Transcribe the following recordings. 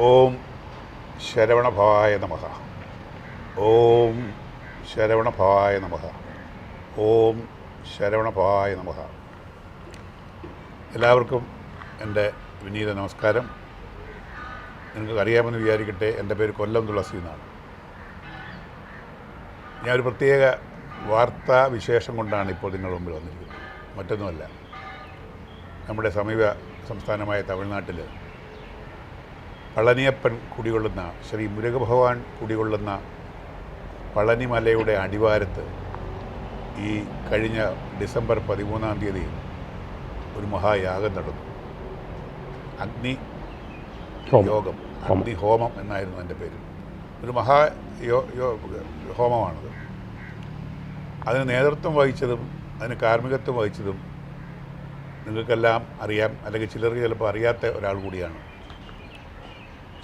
ഓം ശരവണഭവായ നമഃ. ഓം ശരവണഭവായ നമഃ. ഓം ശരവണഭവായ നമഃ. എല്ലാവർക്കും എൻ്റെ വിനീത നമസ്കാരം. നിങ്ങൾക്ക് അറിയാമെന്ന് വിചാരിക്കട്ടെ, എൻ്റെ പേര് കൊല്ലം തുളസി എന്നാണ്. ഞാനൊരു പ്രത്യേക വാർത്താ വിശേഷം കൊണ്ടാണ് ഇപ്പോൾ നിങ്ങളുടെ മുമ്പിൽ വന്നിരിക്കുന്നത്. മറ്റൊന്നുമല്ല, നമ്മുടെ സമീപ സംസ്ഥാനമായ തമിഴ്നാട്ടിൽ പളനിയപ്പൻ കുടികൊള്ളുന്ന, ശ്രീ മുരുകഭഗവാൻ കുടികൊള്ളുന്ന പളനിമലയുടെ അടിവാരത്ത് ഈ കഴിഞ്ഞ ഡിസംബർ 13-ാം തീയതി ഒരു മഹായാഗം നടന്നു. അഗ്നി യോഗം, അഗ്നിഹോമം എന്നായിരുന്നു എൻ്റെ പേര്. ഒരു ഹോമമാണത്. അതിന് നേതൃത്വം വഹിച്ചതും അതിന് കാർമ്മികത്വം വഹിച്ചതും നിങ്ങൾക്കെല്ലാം അറിയാം, അല്ലെങ്കിൽ ചിലർക്ക് ചിലപ്പോൾ അറിയാത്ത ഒരാൾ കൂടിയാണ്.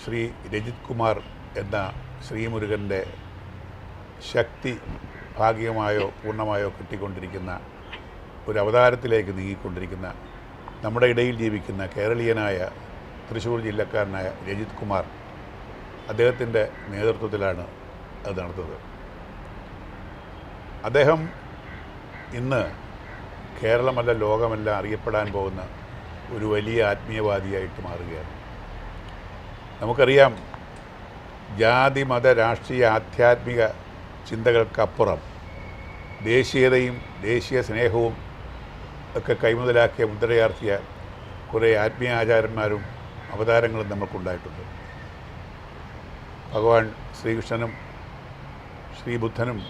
ശ്രീ രജിത് കുമാർ എന്ന ശ്രീമുരുകൻ്റെ ശക്തി ഭാഗികമായോ പൂർണ്ണമായോ കിട്ടിക്കൊണ്ടിരിക്കുന്ന ഒരു അവതാരത്തിലേക്ക് നീങ്ങിക്കൊണ്ടിരിക്കുന്ന, നമ്മുടെ ഇടയിൽ ജീവിക്കുന്ന കേരളീയനായ തൃശ്ശൂർ ജില്ലക്കാരനായ രജിത് കുമാർ, അദ്ദേഹത്തിൻ്റെ നേതൃത്വത്തിലാണ് അത് നടത്തുന്നത്. അദ്ദേഹം ഇന്ന് കേരളമല്ല ലോകമല്ല അറിയപ്പെടാൻ പോകുന്ന ഒരു വലിയ ആത്മീയവാദിയായിട്ട് മാറുകയാണ്. നമുക്കറിയാം, ജാതി മത രാഷ്ട്രീയ ആധ്യാത്മിക ചിന്തകൾക്കപ്പുറം ദേശീയതയും ദേശീയ സ്നേഹവും ഒക്കെ കൈമുതലാക്കിയ മുദ്രയാർത്തിയ കുറേ ആത്മീയ ആചാര്യന്മാരും അവതാരങ്ങളും നമുക്കുണ്ടായിട്ടുണ്ട്. ഭഗവാൻ ശ്രീകൃഷ്ണനും ശ്രീബുദ്ധനും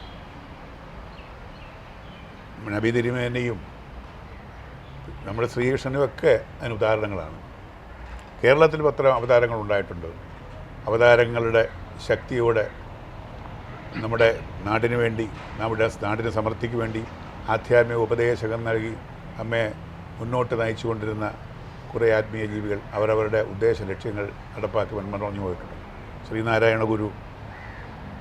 നബി തിരുമേനിയും നമ്മുടെ ശ്രീകൃഷ്ണനും ഒക്കെ അതിന് ഉദാഹരണങ്ങളാണ്. കേരളത്തിൽ അത്തരം അവതാരങ്ങൾ ഉണ്ടായിട്ടുണ്ട്. അവതാരങ്ങളുടെ ശക്തിയോടെ നമ്മുടെ നാടിനു വേണ്ടി, നമ്മുടെ നാടിന് സമൃദ്ധിക്ക് വേണ്ടി ആധ്യാത്മിക ഉപദേശകം നൽകി നമ്മെ മുന്നോട്ട് നയിച്ചുകൊണ്ടിരുന്ന കുറേ ആത്മീയ ജീവികൾ അവരവരുടെ ഉദ്ദേശ ലക്ഷ്യങ്ങൾ നടപ്പാക്കി മൺമറഞ്ഞു പോയിട്ടുണ്ട്. ശ്രീനാരായണ ഗുരു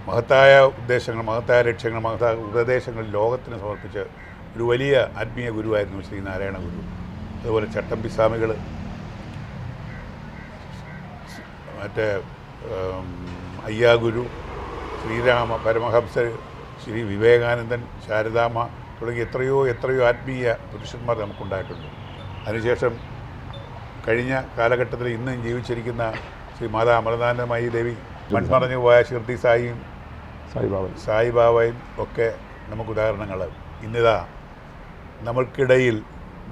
മഹത്തായ ഉദ്ദേശങ്ങൾ, മഹത്തായ ലക്ഷ്യങ്ങൾ, മഹത്തായ ഉപദേശങ്ങൾ ലോകത്തിന് സമർപ്പിച്ച ഒരു വലിയ ആത്മീയ ഗുരുവായിരുന്നു ശ്രീനാരായണ ഗുരു. അതുപോലെ ചട്ടമ്പി സ്വാമികൾ, മറ്റേ അയ്യാഗുരു, ശ്രീരാമ പരമഹംസർ, ശ്രീ വിവേകാനന്ദൻ, ശാരദാമ്മ തുടങ്ങി എത്രയോ ആത്മീയ പുരുഷന്മാർ നമുക്കുണ്ടായിട്ടുണ്ട്. അതിനുശേഷം കഴിഞ്ഞ കാലഘട്ടത്തിൽ ഇന്നും ജീവിച്ചിരിക്കുന്ന ശ്രീ മാതാ അമൃതാനന്ദമയി ദേവി, മൺമറഞ്ഞു പോയ ഷിർദി സായിയും സായിബാബയും ഒക്കെ നമുക്ക് ഉദാഹരണങ്ങൾ. ഇന്നിതാ നമ്മൾക്കിടയിൽ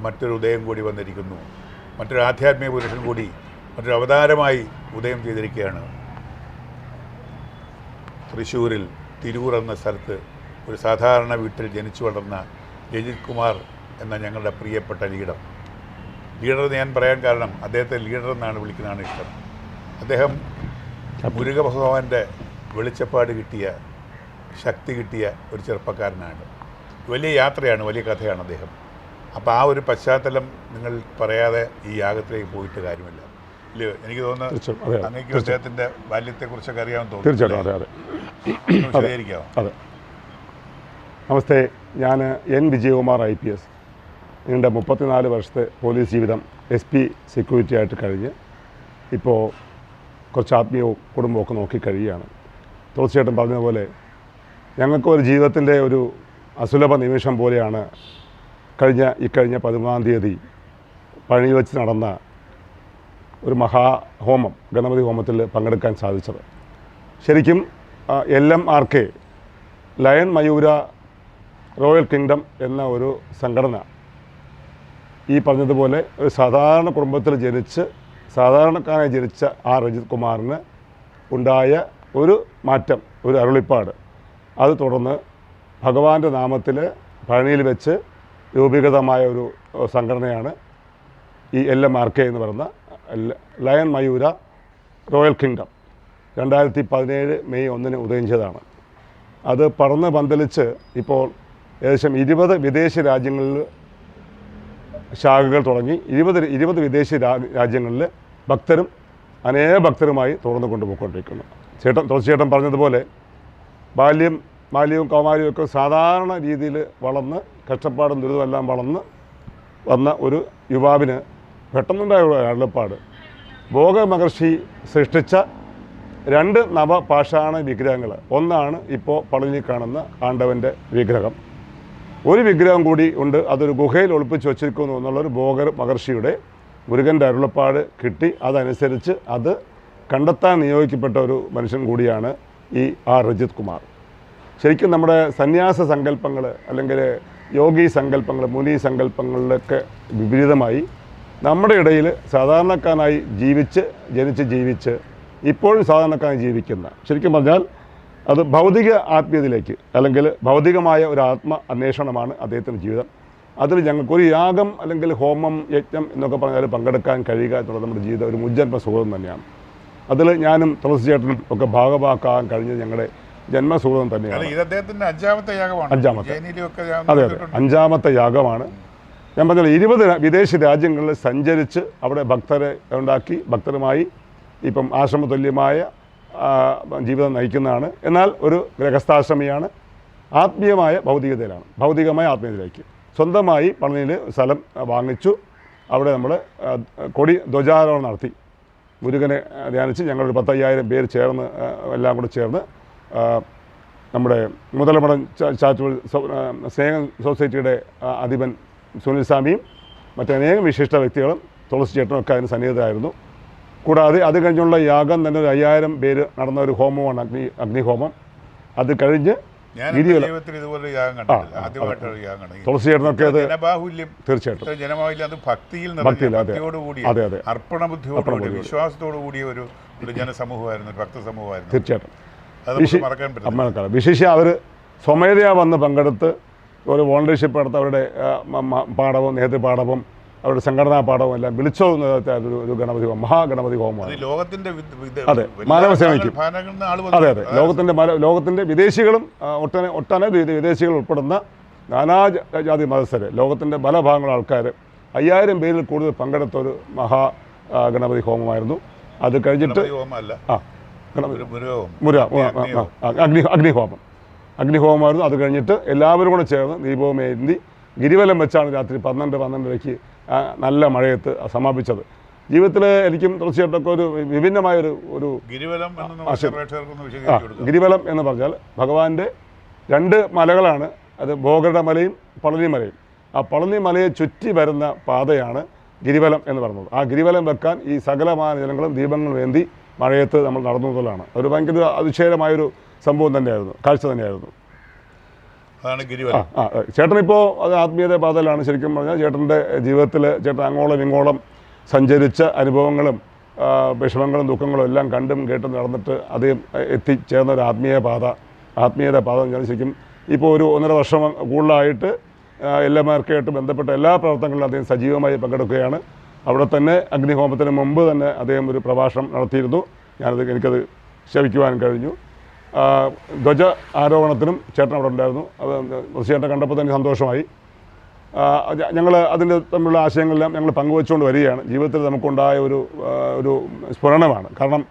മറ്റൊരു ഉദയം കൂടി വന്നിരിക്കുന്നു. മറ്റൊരു ആധ്യാത്മിക പുരുഷൻ കൂടി മറ്റൊരു അവതാരമായി ഉദയം ചെയ്തിരിക്കുകയാണ്. തൃശ്ശൂരിൽ തിരൂർ എന്ന സ്ഥലത്ത് ഒരു സാധാരണ വീട്ടിൽ ജനിച്ചു വളർന്ന രജിത് കുമാർ എന്ന ഞങ്ങളുടെ പ്രിയപ്പെട്ട ലീഡർ എന്ന് ഞാൻ പറയാൻ കാരണം, അദ്ദേഹത്തെ ലീഡർ എന്നാണ് വിളിക്കുന്നതാണ് ഇഷ്ടം. അദ്ദേഹം മുരുക ഭഗവാന്റെ വെളിച്ചപ്പാട് കിട്ടിയ, ശക്തി കിട്ടിയ ഒരു ചെറുപ്പക്കാരനാണ്. വലിയ യാത്രയാണ്, വലിയ കഥയാണ് അദ്ദേഹം. അപ്പോൾ ആ ഒരു പശ്ചാത്തലം നിങ്ങൾ പറയാതെ ഈ യാഗത്തിലേക്ക് പോയിട്ട് കാര്യമില്ല. ഇല്ലയോ? എനിക്ക് തോന്നുന്നു അങ്ങേക്ക് അദ്ദേഹത്തിൻ്റെ ബാല്യത്തെക്കുറിച്ചൊക്കെ അറിയാമെന്ന് തോന്നുന്നു. തീർച്ചയായിട്ടും വിശദീകരിക്കാമോ? അതെ. നമസ്തേ, ഞാൻ എൻ വിജയകുമാർ IPS. നീണ്ട 34 വർഷത്തെ പോലീസ് ജീവിതം SP സെക്യൂരിറ്റി ആയിട്ട് കഴിഞ്ഞ് ഇപ്പോൾ കുറച്ച് ആത്മീയവും കുടുംബമൊക്കെ നോക്കി കഴിയുകയാണ്. തീർച്ചയായിട്ടും പറഞ്ഞതുപോലെ ഞങ്ങൾക്ക് ഒരു ജീവിതത്തിൻ്റെ ഒരു അസുലഭ നിമിഷം പോലെയാണ് ഇക്കഴിഞ്ഞ 13-ാം തീയതി പഴനിയിൽ വെച്ച് നടന്ന ഒരു മഹാഹോമം, ഗണപതി ഹോമത്തിൽ പങ്കെടുക്കാൻ സാധിച്ചത്. ശരിക്കും LMRK, ലയൺ മയൂര റോയൽ കിങ്ഡം എന്ന ഒരു സംഘടന, ഈ പറഞ്ഞതുപോലെ ഒരു സാധാരണ കുടുംബത്തിൽ ജനിച്ച് സാധാരണക്കാരായി ജനിച്ച ആ രജിത് കുമാറിന് ഉണ്ടായ ഒരു മാറ്റം, ഒരു അരുളിപ്പാട്, അത് തുടർന്ന് ഭഗവാന്റെ നാമത്തിൽ പഴനിയിൽ വെച്ച് രൂപീകൃതമായ ഒരു സംഘടനയാണ് ഈ LMRK എന്ന് പറയുന്ന ലയൺ മയൂര റോയൽ കിങ്ഡം. 2017 മെയ് 1 ഉദയം ചെയ്തതാണ്. അത് പറന്ന് പന്തലിച്ച് ഇപ്പോൾ ഏകദേശം 20 വിദേശ രാജ്യങ്ങളിൽ ശാഖകൾ തുടങ്ങി. 20 വിദേശ രാജ്യങ്ങളിൽ അനേക ഭക്തരുമായി തുറന്നു കൊണ്ടുപോയിക്കൊണ്ടിരിക്കുന്നു. തീർച്ചയായിട്ടും പറഞ്ഞതുപോലെ ബാല്യവും കൗമാരവും ഒക്കെ സാധാരണ രീതിയിൽ വളർന്ന് കഷ്ടപ്പാടും ദുരിതമെല്ലാം വളർന്ന് വന്ന ഒരു യുവാവിന് പെട്ടെന്നുണ്ടായ അരുളപ്പാട് ഭോഗ മഹർഷി സൃഷ്ടിച്ച 2 നവപാഷാണ വിഗ്രഹങ്ങൾ. ഒന്നാണ് ഇപ്പോൾ പളനി കാണുന്ന ആണ്ടവൻ്റെ വിഗ്രഹം. ഒരു വിഗ്രഹം കൂടി ഉണ്ട്, അതൊരു ഗുഹയിൽ ഒളിപ്പിച്ച് വച്ചിരിക്കുന്നു എന്നുള്ളൊരു ഭോഗ മഹർഷിയുടെ മുരുകൻ്റെ അരുളപ്പാട് കിട്ടി. അതനുസരിച്ച് അത് കണ്ടെത്താൻ നിയോഗിക്കപ്പെട്ട ഒരു മനുഷ്യൻ കൂടിയാണ് ഈ ആർ രജിത് കുമാർ. ശരിക്കും നമ്മുടെ സന്യാസ സങ്കല്പങ്ങൾ അല്ലെങ്കിൽ യോഗി സങ്കല്പങ്ങൾ, മുനി സങ്കല്പങ്ങളിലൊക്കെ വിപരീതമായി നമ്മുടെ ഇടയിൽ സാധാരണക്കാരനായി ജനിച്ച് ഇപ്പോഴും സാധാരണക്കാരനായി ജീവിക്കുന്ന, ശരിക്കും പറഞ്ഞാൽ അത് ഭൗതിക ആത്മീയതയിലേക്ക് അല്ലെങ്കിൽ ഭൗതികമായ ഒരു ആത്മ അന്വേഷണമാണ് അദ്ദേഹത്തിൻ്റെ ജീവിതം. അതിൽ ഞങ്ങൾക്കൊരു യാഗം അല്ലെങ്കിൽ ഹോമം, യജ്ഞം എന്നൊക്കെ പറഞ്ഞാൽ പങ്കെടുക്കാൻ കഴിയുക എന്നുള്ളത് നമ്മുടെ ജീവിതം ഒരു മുജ്ജന്മ സുഹൃതം തന്നെയാണ്. അതിൽ ഞാനും തുളസി ചേട്ടനും ഒക്കെ ഭാഗമാക്കാൻ കഴിഞ്ഞത് ഞങ്ങളുടെ ജന്മസുഹൃതം തന്നെയാണ്. അതെ, 5ാമത്തെ യാഗമാണ്. ഞാൻ പറഞ്ഞാൽ 20 വിദേശ രാജ്യങ്ങളിൽ സഞ്ചരിച്ച് അവിടെ ഭക്തരെ ഉണ്ടാക്കി ഭക്തരുമായി ഇപ്പം ആശ്രമതുല്യമായ ജീവിതം നയിക്കുന്നതാണ്. എന്നാൽ ഒരു ഗൃഹസ്ഥാശ്രമിയാണ്. ആത്മീയമായ ഭൗതികതയിലാണ്, ഭൗതികമായ ആത്മീയതയിലേക്ക് സ്വന്തമായി പളനിയിൽ സ്ഥലം വാങ്ങിച്ചു. അവിടെ നമ്മൾ ധ്വജാരോഹണം നടത്തി. മുരുകനെ ധ്യാനിച്ച് ഞങ്ങളൊരു 10,000 പേര് ചേർന്ന് എല്ലാം കൂടെ ചേർന്ന് നമ്മുടെ മുതലമടം ചാരിറ്റബിൾ സ്നേഹ സൊസൈറ്റിയുടെ അധിപൻ സുനിൽ സ്വാമിയും മറ്റനേകം വിശിഷ്ട വ്യക്തികളും തുളസി ചേട്ടനും ഒക്കെ അതിന് സന്നിഹിതരായിരുന്നു. കൂടാതെ അത് കഴിഞ്ഞുള്ള യാഗം തന്നെ ഒരു 5,000 പേര് നടന്ന ഒരു ഹോമമാണ് അഗ്നിഹോമം. അത് കഴിഞ്ഞ് തുളസി ചേട്ടനൊക്കെ അത് തീർച്ചയായിട്ടും വിശ്വാസത്തോടു കൂടിയ ഒരു ജനസമൂഹമായിരുന്നു, ഭക്തസമൂഹമായിരുന്നു. തീർച്ചയായിട്ടും വിശേഷിച്ച് അവർ സ്വമേധയാ വന്ന് പങ്കെടുത്ത് ഒരു വോളണ്ടിയർഷിപ്പ് നടത്ത അവരുടെ പാഠവും നേതൃപാഠവും അവരുടെ സംഘടനാ പാഠവും എല്ലാം വിളിച്ചോതുന്ന ഒരു ഗണപതി ഹോമം, മഹാഗണപതി ഹോമമാണ്. അതെ, മാനവസേനയ്ക്ക്. അതെ, ലോകത്തിൻ്റെ വിദേശികളും ഒട്ടനവധി വിദേശികൾ ഉൾപ്പെടുന്ന നാനാജാതി മതസ്ഥര്, ലോകത്തിൻ്റെ പല ഭാഗങ്ങളുള്ള ആൾക്കാർ 5,000 പേരിൽ കൂടുതൽ പങ്കെടുത്ത ഒരു ഗണപതി ഹോമമായിരുന്നു. അത് കഴിഞ്ഞിട്ട് അഗ്നിഹോമമായിരുന്നു. അത് കഴിഞ്ഞിട്ട് എല്ലാവരും കൂടെ ചേർന്ന് ദീപവും ഏന്തി ഗിരിവലം വെച്ചാണ് രാത്രി 12:30 നല്ല മഴയത്ത് സമാപിച്ചത്. ജീവിതത്തിൽ എനിക്കും തീർച്ചയായിട്ടൊക്കെ ഒരു വിഭിന്നമായൊരു ഗിരിവലം എന്ന് പറഞ്ഞാൽ ഭഗവാന്റെ 2 മലകളാണ്. അത് ഭോഗരുടെ മലയും പളനി മലയും. ആ പളനി മലയെ ചുറ്റി വരുന്ന പാതയാണ് ഗിരിവലം എന്ന് പറയുന്നത്. ആ ഗിരിവലം വെക്കാൻ ഈ സകലമായ ജനങ്ങളും ദീപങ്ങളും ഏന്തി മഴയത്ത് നമ്മൾ നടന്നതാണ്. ഒരു ഭയങ്കര അതിശയമായൊരു സംഭവം തന്നെയായിരുന്നു, കാഴ്ച തന്നെയായിരുന്നു. ചേട്ടനിപ്പോൾ അത് ആത്മീയത പാതയിലാണ്. ശരിക്കും പറഞ്ഞാൽ ചേട്ടൻ്റെ ജീവിതത്തിൽ ചേട്ടൻ അങ്ങോളം ഇങ്ങോളം സഞ്ചരിച്ച അനുഭവങ്ങളും വിഷമങ്ങളും ദുഃഖങ്ങളും എല്ലാം കണ്ടും കേട്ടും നടന്നിട്ട് അത് എത്തിച്ചേർന്ന ഒരു ആത്മീയത പാത എന്ന് പറഞ്ഞാൽ ശരിക്കും ഇപ്പോൾ ഒരു 1.5 വർഷം കൂടുതലായിട്ട് LMRK ബന്ധപ്പെട്ട എല്ലാ പ്രവർത്തനങ്ങളിലും അദ്ദേഹം സജീവമായി പങ്കെടുക്കുകയാണ്. അവിടെ തന്നെ അഗ്നിഹോമത്തിന് മുമ്പ് തന്നെ അദ്ദേഹം ഒരു പ്രഭാഷണം നടത്തിയിരുന്നു. എനിക്കത് ശ്രവിക്കുവാൻ കഴിഞ്ഞു. ധ്വജ ആരോഹണത്തിനും ചേട്ടൻ അവിടെ ഉണ്ടായിരുന്നു. അത് തീർച്ചയായിട്ടും കണ്ടപ്പോൾ തന്നെ സന്തോഷമായി. ഞങ്ങൾ അതിൻ്റെ തമ്മിലുള്ള ആശയങ്ങളെല്ലാം ഞങ്ങൾ പങ്കുവെച്ചുകൊണ്ട് വരികയാണ്. ജീവിതത്തിൽ നമുക്കുണ്ടായ ഒരു സ്ഫുരണമാണ്. കാരണം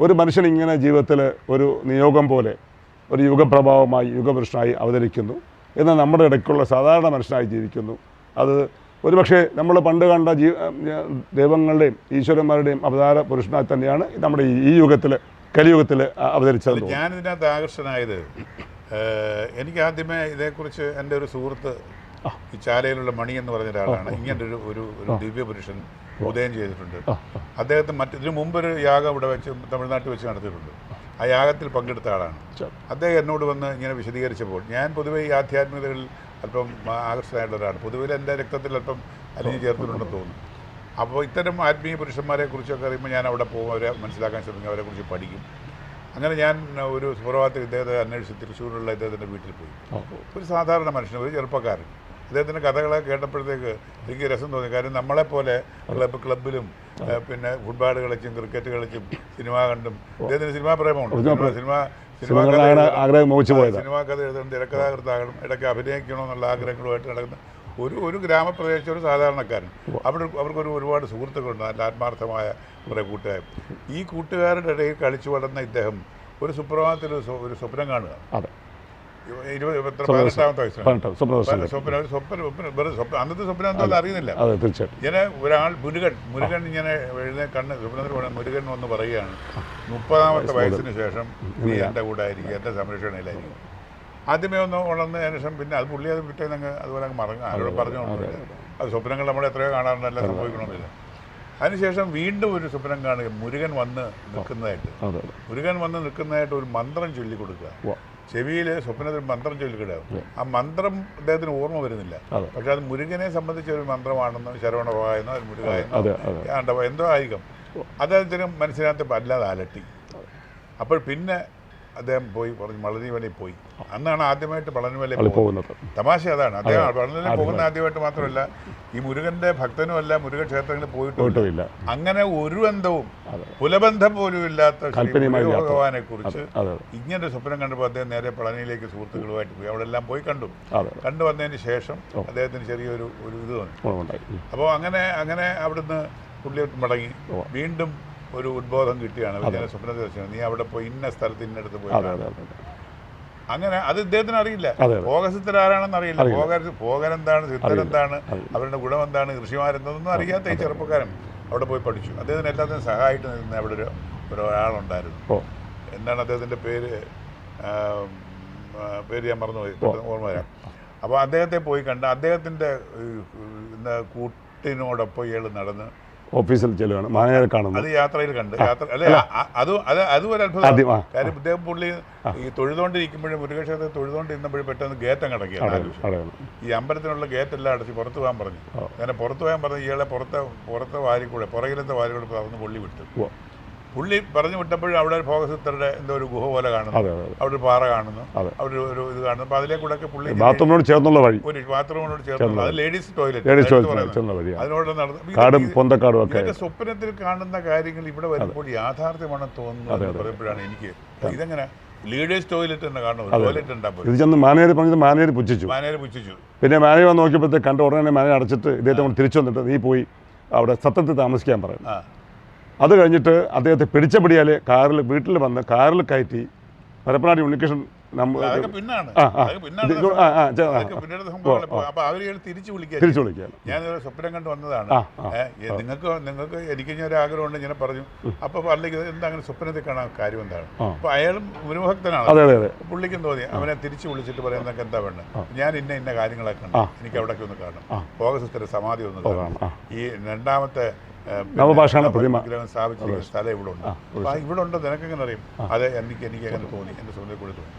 ഒരു മനുഷ്യൻ ഇങ്ങനെ ജീവിതത്തിൽ ഒരു നിയോഗം പോലെ ഒരു യുഗപ്രഭാവമായി യുഗപുരുഷനായി അവതരിക്കുന്നു. എന്നാൽ നമ്മുടെ ഇടയ്ക്കുള്ള സാധാരണ മനുഷ്യനായി ജീവിക്കുന്നു. അത് ഒരുപക്ഷെ നമ്മൾ പണ്ട് കണ്ട ദൈവങ്ങളുടെയും ഈശ്വരന്മാരുടെയും അവതാര പുരുഷനായി തന്നെയാണ് നമ്മുടെ ഈ കലിയുഗത്തിൽ അവതരിച്ചത്. ഞാനിതിനകത്ത് ആകർഷനായത്, എനിക്ക് ആദ്യമേ ഇതേക്കുറിച്ച് എൻ്റെ ഒരു സുഹൃത്ത് ഈ ചാലയിലുള്ള മണി എന്ന് പറഞ്ഞ ഒരാളാണ്. ഇങ്ങനൊരു ഒരു ദിവ്യപുരുഷൻ ഉദയം ചെയ്തിട്ടുണ്ട്. അദ്ദേഹത്തെ ഇതിനു മുമ്പൊരു യാഗം ഇവിടെ വെച്ച് തമിഴ്നാട്ടിൽ വെച്ച് നടത്തിയിട്ടുണ്ട്. ആ യാഗത്തിൽ പങ്കെടുത്ത ആളാണ് അദ്ദേഹം. എന്നോട് വന്ന് ഇങ്ങനെ വിശദീകരിച്ചപ്പോൾ ഞാൻ പൊതുവേ ഈ ആധ്യാത്മികതകളിൽ അല്പം ആകർഷകനായിട്ടുള്ള ഒരാളാണ്. പൊതുവെ എൻ്റെ രക്തത്തിൽ അല്പം അലിഞ്ഞു ചേർത്തിട്ടുണ്ടെന്ന് തോന്നുന്നു. അപ്പോൾ ഇത്തരം ആത്മീയ പുരുഷന്മാരെ കുറിച്ചൊക്കെ അറിയുമ്പോൾ ഞാൻ അവിടെ പോകും, അവരെ മനസ്സിലാക്കാൻ ശ്രമിക്കും, അവരെക്കുറിച്ച് പഠിക്കും. അങ്ങനെ ഞാൻ ഒരു സുപ്രഭാതത്തിൽ ഇദ്ദേഹത്തെ അന്വേഷിച്ച് തൃശ്ശൂരുള്ള ഇദ്ദേഹത്തിൻ്റെ വീട്ടിൽ പോയി. ഒരു സാധാരണ മനുഷ്യൻ, ഒരു ചെറുപ്പക്കാരൻ. അദ്ദേഹത്തിൻ്റെ കഥകളെ കേട്ടപ്പോഴത്തേക്ക് എനിക്ക് രസം തോന്നി. കാര്യം നമ്മളെപ്പോലെ ക്ലബിലും പിന്നെ ഫുട്ബോൾ കളിച്ചും ക്രിക്കറ്റ് കളിച്ചും സിനിമ കണ്ടും അദ്ദേഹത്തിന് സിനിമാ പ്രേമമുണ്ട്. സിനിമാ കഥ എഴുതണം, തിരക്കഥാകൃത്താകണം, ഇടയ്ക്ക് അഭിനയിക്കണമെന്നുള്ള ആഗ്രഹങ്ങളുമായിട്ട് നടക്കുന്ന ഒരു ഗ്രാമപ്രദേശം, ഒരു സാധാരണക്കാരൻ. അവർക്കൊരു ഒരുപാട് സുഹൃത്തുക്കളുണ്ട്, നല്ല ആത്മാർത്ഥമായ കുറേ കൂട്ടുകാർ. ഈ കൂട്ടുകാരുടെ ഇടയിൽ കളിച്ചു വളർന്ന ഇദ്ദേഹം ഒരു സുപ്രഭാതത്തിൽ ഒരു സ്വപ്നം കാണുക. 18-ാമത്തെ വയസ്സിലാണ് അന്നത്തെ സ്വപ്നം എന്തോ അറിയുന്നില്ല. ഇങ്ങനെ ഒരാൾ മുരുകൻ ഇങ്ങനെ കണ്ണ് സ്വപ്നത്തിൽ പോകണം. മുരുകൻ വന്ന് പറയുകയാണ് 30-ാമത്തെ വയസ്സിന് ശേഷം നീ എൻ്റെ കൂടെ ആയിരിക്കും, എൻ്റെ സംരക്ഷണയിലായിരിക്കും. ആദ്യമേ ഒന്ന് ഉണർന്ന് ശേഷം പിന്നെ അത് പുള്ളി അത് പിറ്റേന്ന് അതുപോലെ അങ്ങ് മറങ്ങും. ആരോട് പറഞ്ഞുകൊണ്ടില്ല. അത് സ്വപ്നങ്ങൾ നമ്മൾ എത്രയോ കാണാറുണ്ട്, എല്ലാം സംഭവിക്കണമെന്നില്ല. അതിനുശേഷം വീണ്ടും ഒരു സ്വപ്നം കാണുക, മുരുകൻ വന്ന് നിൽക്കുന്നതായിട്ട് ഒരു മന്ത്രം ചൊല്ലിക്കൊടുക്കുക. ചെവിയിൽ സ്വപ്നത്തിൽ മന്ത്രം ചൊല്ലിക്കിടാവും. ആ മന്ത്രം അദ്ദേഹത്തിന് ഓർമ്മ വരുന്നില്ല. പക്ഷെ അത് മുരുകനെ സംബന്ധിച്ച ഒരു മന്ത്രമാണെന്നോ ശരവണഭവായെന്നോ മുരുകായെന്നോ എന്തോ ആയിരിക്കും. അദ്ദേഹത്തിന് മനസ്സിനകത്ത് അല്ലാതെ അലട്ടി. അപ്പോൾ പിന്നെ അദ്ദേഹം പോയി പറഞ്ഞു പളനിമലയിൽ പോയി. അന്നാണ് ആദ്യമായിട്ട് പളനിമലയിൽ പോകുന്നത്. തമാശ അതാണ്. അദ്ദേഹം പളനിമലയിൽ പോകുന്ന ആദ്യമായിട്ട് മാത്രമല്ല, ഈ മുരുകന്റെ ഭക്തനുമല്ല, മുരുകൻ ക്ഷേത്രങ്ങളിൽ പോയിട്ടില്ല. അങ്ങനെ ഒരു ബന്ധവും കുലബന്ധം പോലും ഇല്ലാത്ത ഭഗവാനെ കുറിച്ച് ഇങ്ങനെ സ്വപ്നം കണ്ടപ്പോൾ അദ്ദേഹം നേരെ പളനിയിലേക്ക് സുഹൃത്തുക്കളുമായിട്ട് പോയി. അവിടെ എല്ലാം പോയി കണ്ടു വന്നതിന് ശേഷം അദ്ദേഹത്തിന് ചെറിയൊരു ഇത് തോന്നി. അപ്പോൾ അങ്ങനെ അവിടുന്ന് പുള്ളി മടങ്ങി. വീണ്ടും ഒരു ഉദ്ബോധം കിട്ടിയാണ് സ്വപ്നത്തിൽ വെച്ചാൽ നീ അവിടെ പോയി ഇന്ന സ്ഥലത്ത് ഇന്നടുത്ത് പോയി. അങ്ങനെ അത് ഇദ്ദേഹത്തിന് അറിയില്ല. ഭോഗസിദ്ധർ ആരാണെന്ന് അറിയില്ല. ഭോഗൻ എന്താണ്, സിദ്ധൻ എന്താണ്, അവരുടെ ഗുണം എന്താണ്, ഋഷിമാരെന്തൊന്നും അറിയാത്ത ഈ ചെറുപ്പക്കാരൻ അവിടെ പോയി പഠിച്ചു. അദ്ദേഹത്തിന് എല്ലാത്തിനും സഹായിട്ട് നിന്ന അവിടെ ഒരാളുണ്ടായിരുന്നു. എന്താണ് അദ്ദേഹത്തിൻ്റെ പേര് ഞാൻ മറന്നുപോയി, ഓർമ്മ വരാം. അപ്പോൾ അദ്ദേഹത്തെ പോയി കണ്ട് അദ്ദേഹത്തിൻ്റെ കൂട്ടിനോടൊപ്പം ഇയാൾ നടന്ന് ഓഫീസിൽ ചെല്ലുകയാണ്, മാനേജറെ കാണുന്നു. അത് യാത്രയിൽ കണ്ട് അതും ഒരു അത്ഭുതം. കാര്യം ഇദ്ദേഹം പുള്ളി ഈ തൊഴുതുകൊണ്ടിരിക്കുമ്പോഴും മുരുകക്ഷേത്രത്തിൽ തൊഴുതുകൊണ്ടിരുന്നപ്പോഴും പെട്ടെന്ന് ഗേറ്റ് അങ്ങ് അടയ്ക്കുകയാണ്. ഈ അമ്പലത്തിനുള്ള ഗേറ്റ് എല്ലാം അടച്ച് പുറത്ത് പോകാൻ പറഞ്ഞു. അങ്ങനെ പുറത്ത് പോകാൻ പറഞ്ഞ് ഇയാളെ പുറത്തെ വാരിക്കൂടെ പുറകിലത്തെ വാരിക്കൂടെ പറന്ന് പുള്ളി വിട്ടു. പുള്ളി പറഞ്ഞു വിട്ടപ്പോഴും അവിടെ ഭോഗസിദ്ധരുടെ എന്തോ ഒരു ഗുഹ പോലെ കാണുന്നു, അവിടെ ഒരു പാറ കാണുന്നു, അവിടെ ഒരു ഇത് കാണുന്നു. അപ്പോൾ അതിലേക്കൂടെ പുള്ളി ബാത്റൂമിനോട് ചേർന്നുള്ള വഴി, ഒരു ബാത്റൂമിനോട് ചേർന്നുള്ള അത് ലേഡീസ് ടോയ്ലറ്റ്, അതിനോട് നടന്നു. സ്വപ്നത്തിൽ കാണുന്ന കാര്യങ്ങൾ ഇവിടെ വരുമ്പോൾ യാഥാർത്ഥ്യമാണെന്ന് തോന്നുന്നു പറയുമ്പോഴാണ് എനിക്ക് ഇതെങ്ങനെ ലേഡീസ് ടോയ്ലറ്റ് തന്നെ കാണുന്നു. ടോയ്ലറ്റ് ഉണ്ടാകും. ഇത് ചെന്ന് മാനേജർ പറഞ്ഞത് മാനേജർ പുച്ഛിച്ചു. പിന്നെ മാനേജർ വന്ന് നോക്കിയപ്പോഴത്തെ കണ്ട ഉടനെ മാനേജർ അടച്ചിട്ട് ഇദ്ദേഹത്തെ കൊണ്ട് തിരിച്ചു വന്നിട്ട് നീ പോയി അവിടെ സത്രത്തിൽ താമസിക്കാൻ പറയും. അത് കഴിഞ്ഞിട്ട് അദ്ദേഹത്തെ പിടിച്ചപിടിയാൽ വീട്ടിൽ വന്ന് കാറിൽ കയറ്റി പരപ്പനാടി ഉണ്ണികൃഷ്ണൻ തിരിച്ചു വിളിക്കുക. ഞാൻ സ്വപ്നം കണ്ട് വന്നതാണ്, നിങ്ങൾക്ക് എനിക്ക് ഞാൻ ഒരു ആഗ്രഹമുണ്ട് ഇങ്ങനെ പറഞ്ഞു. അപ്പൊ അല്ലെങ്കിൽ എന്താ അങ്ങനെ സ്വപ്നത്തിൽ കാണാൻ കാര്യം എന്താണ്? അപ്പൊ അയാളും ഗുരുഭക്തനാണ്. പുള്ളിക്കും തോന്നി അവനെ തിരിച്ചു വിളിച്ചിട്ട് പറയുന്നതൊക്കെ എന്താ വേണ്ടത്, ഞാൻ ഇന്ന കാര്യങ്ങളൊക്കെ ഉണ്ട്, എനിക്ക് അവിടേക്ക് ഒന്ന് കാണണം, ഭോഗസിദ്ധരുടെ സമാധി ഒന്ന് കാണണം, ഈ രണ്ടാമത്തെ നവഭാഷാണ പ്രതിമ സ്ഥാപിച്ചിരിക്കുന്ന സ്ഥലം ഇവിടെ ഉണ്ട്. അപ്പൊ ഇവിടെ ഉണ്ട്, നിനക്കെങ്ങനെ അറിയും? അതെ, എനിക്ക് അങ്ങനെ തോന്നി, എൻ്റെ സ്വന്തം കൂടെ തോന്നി.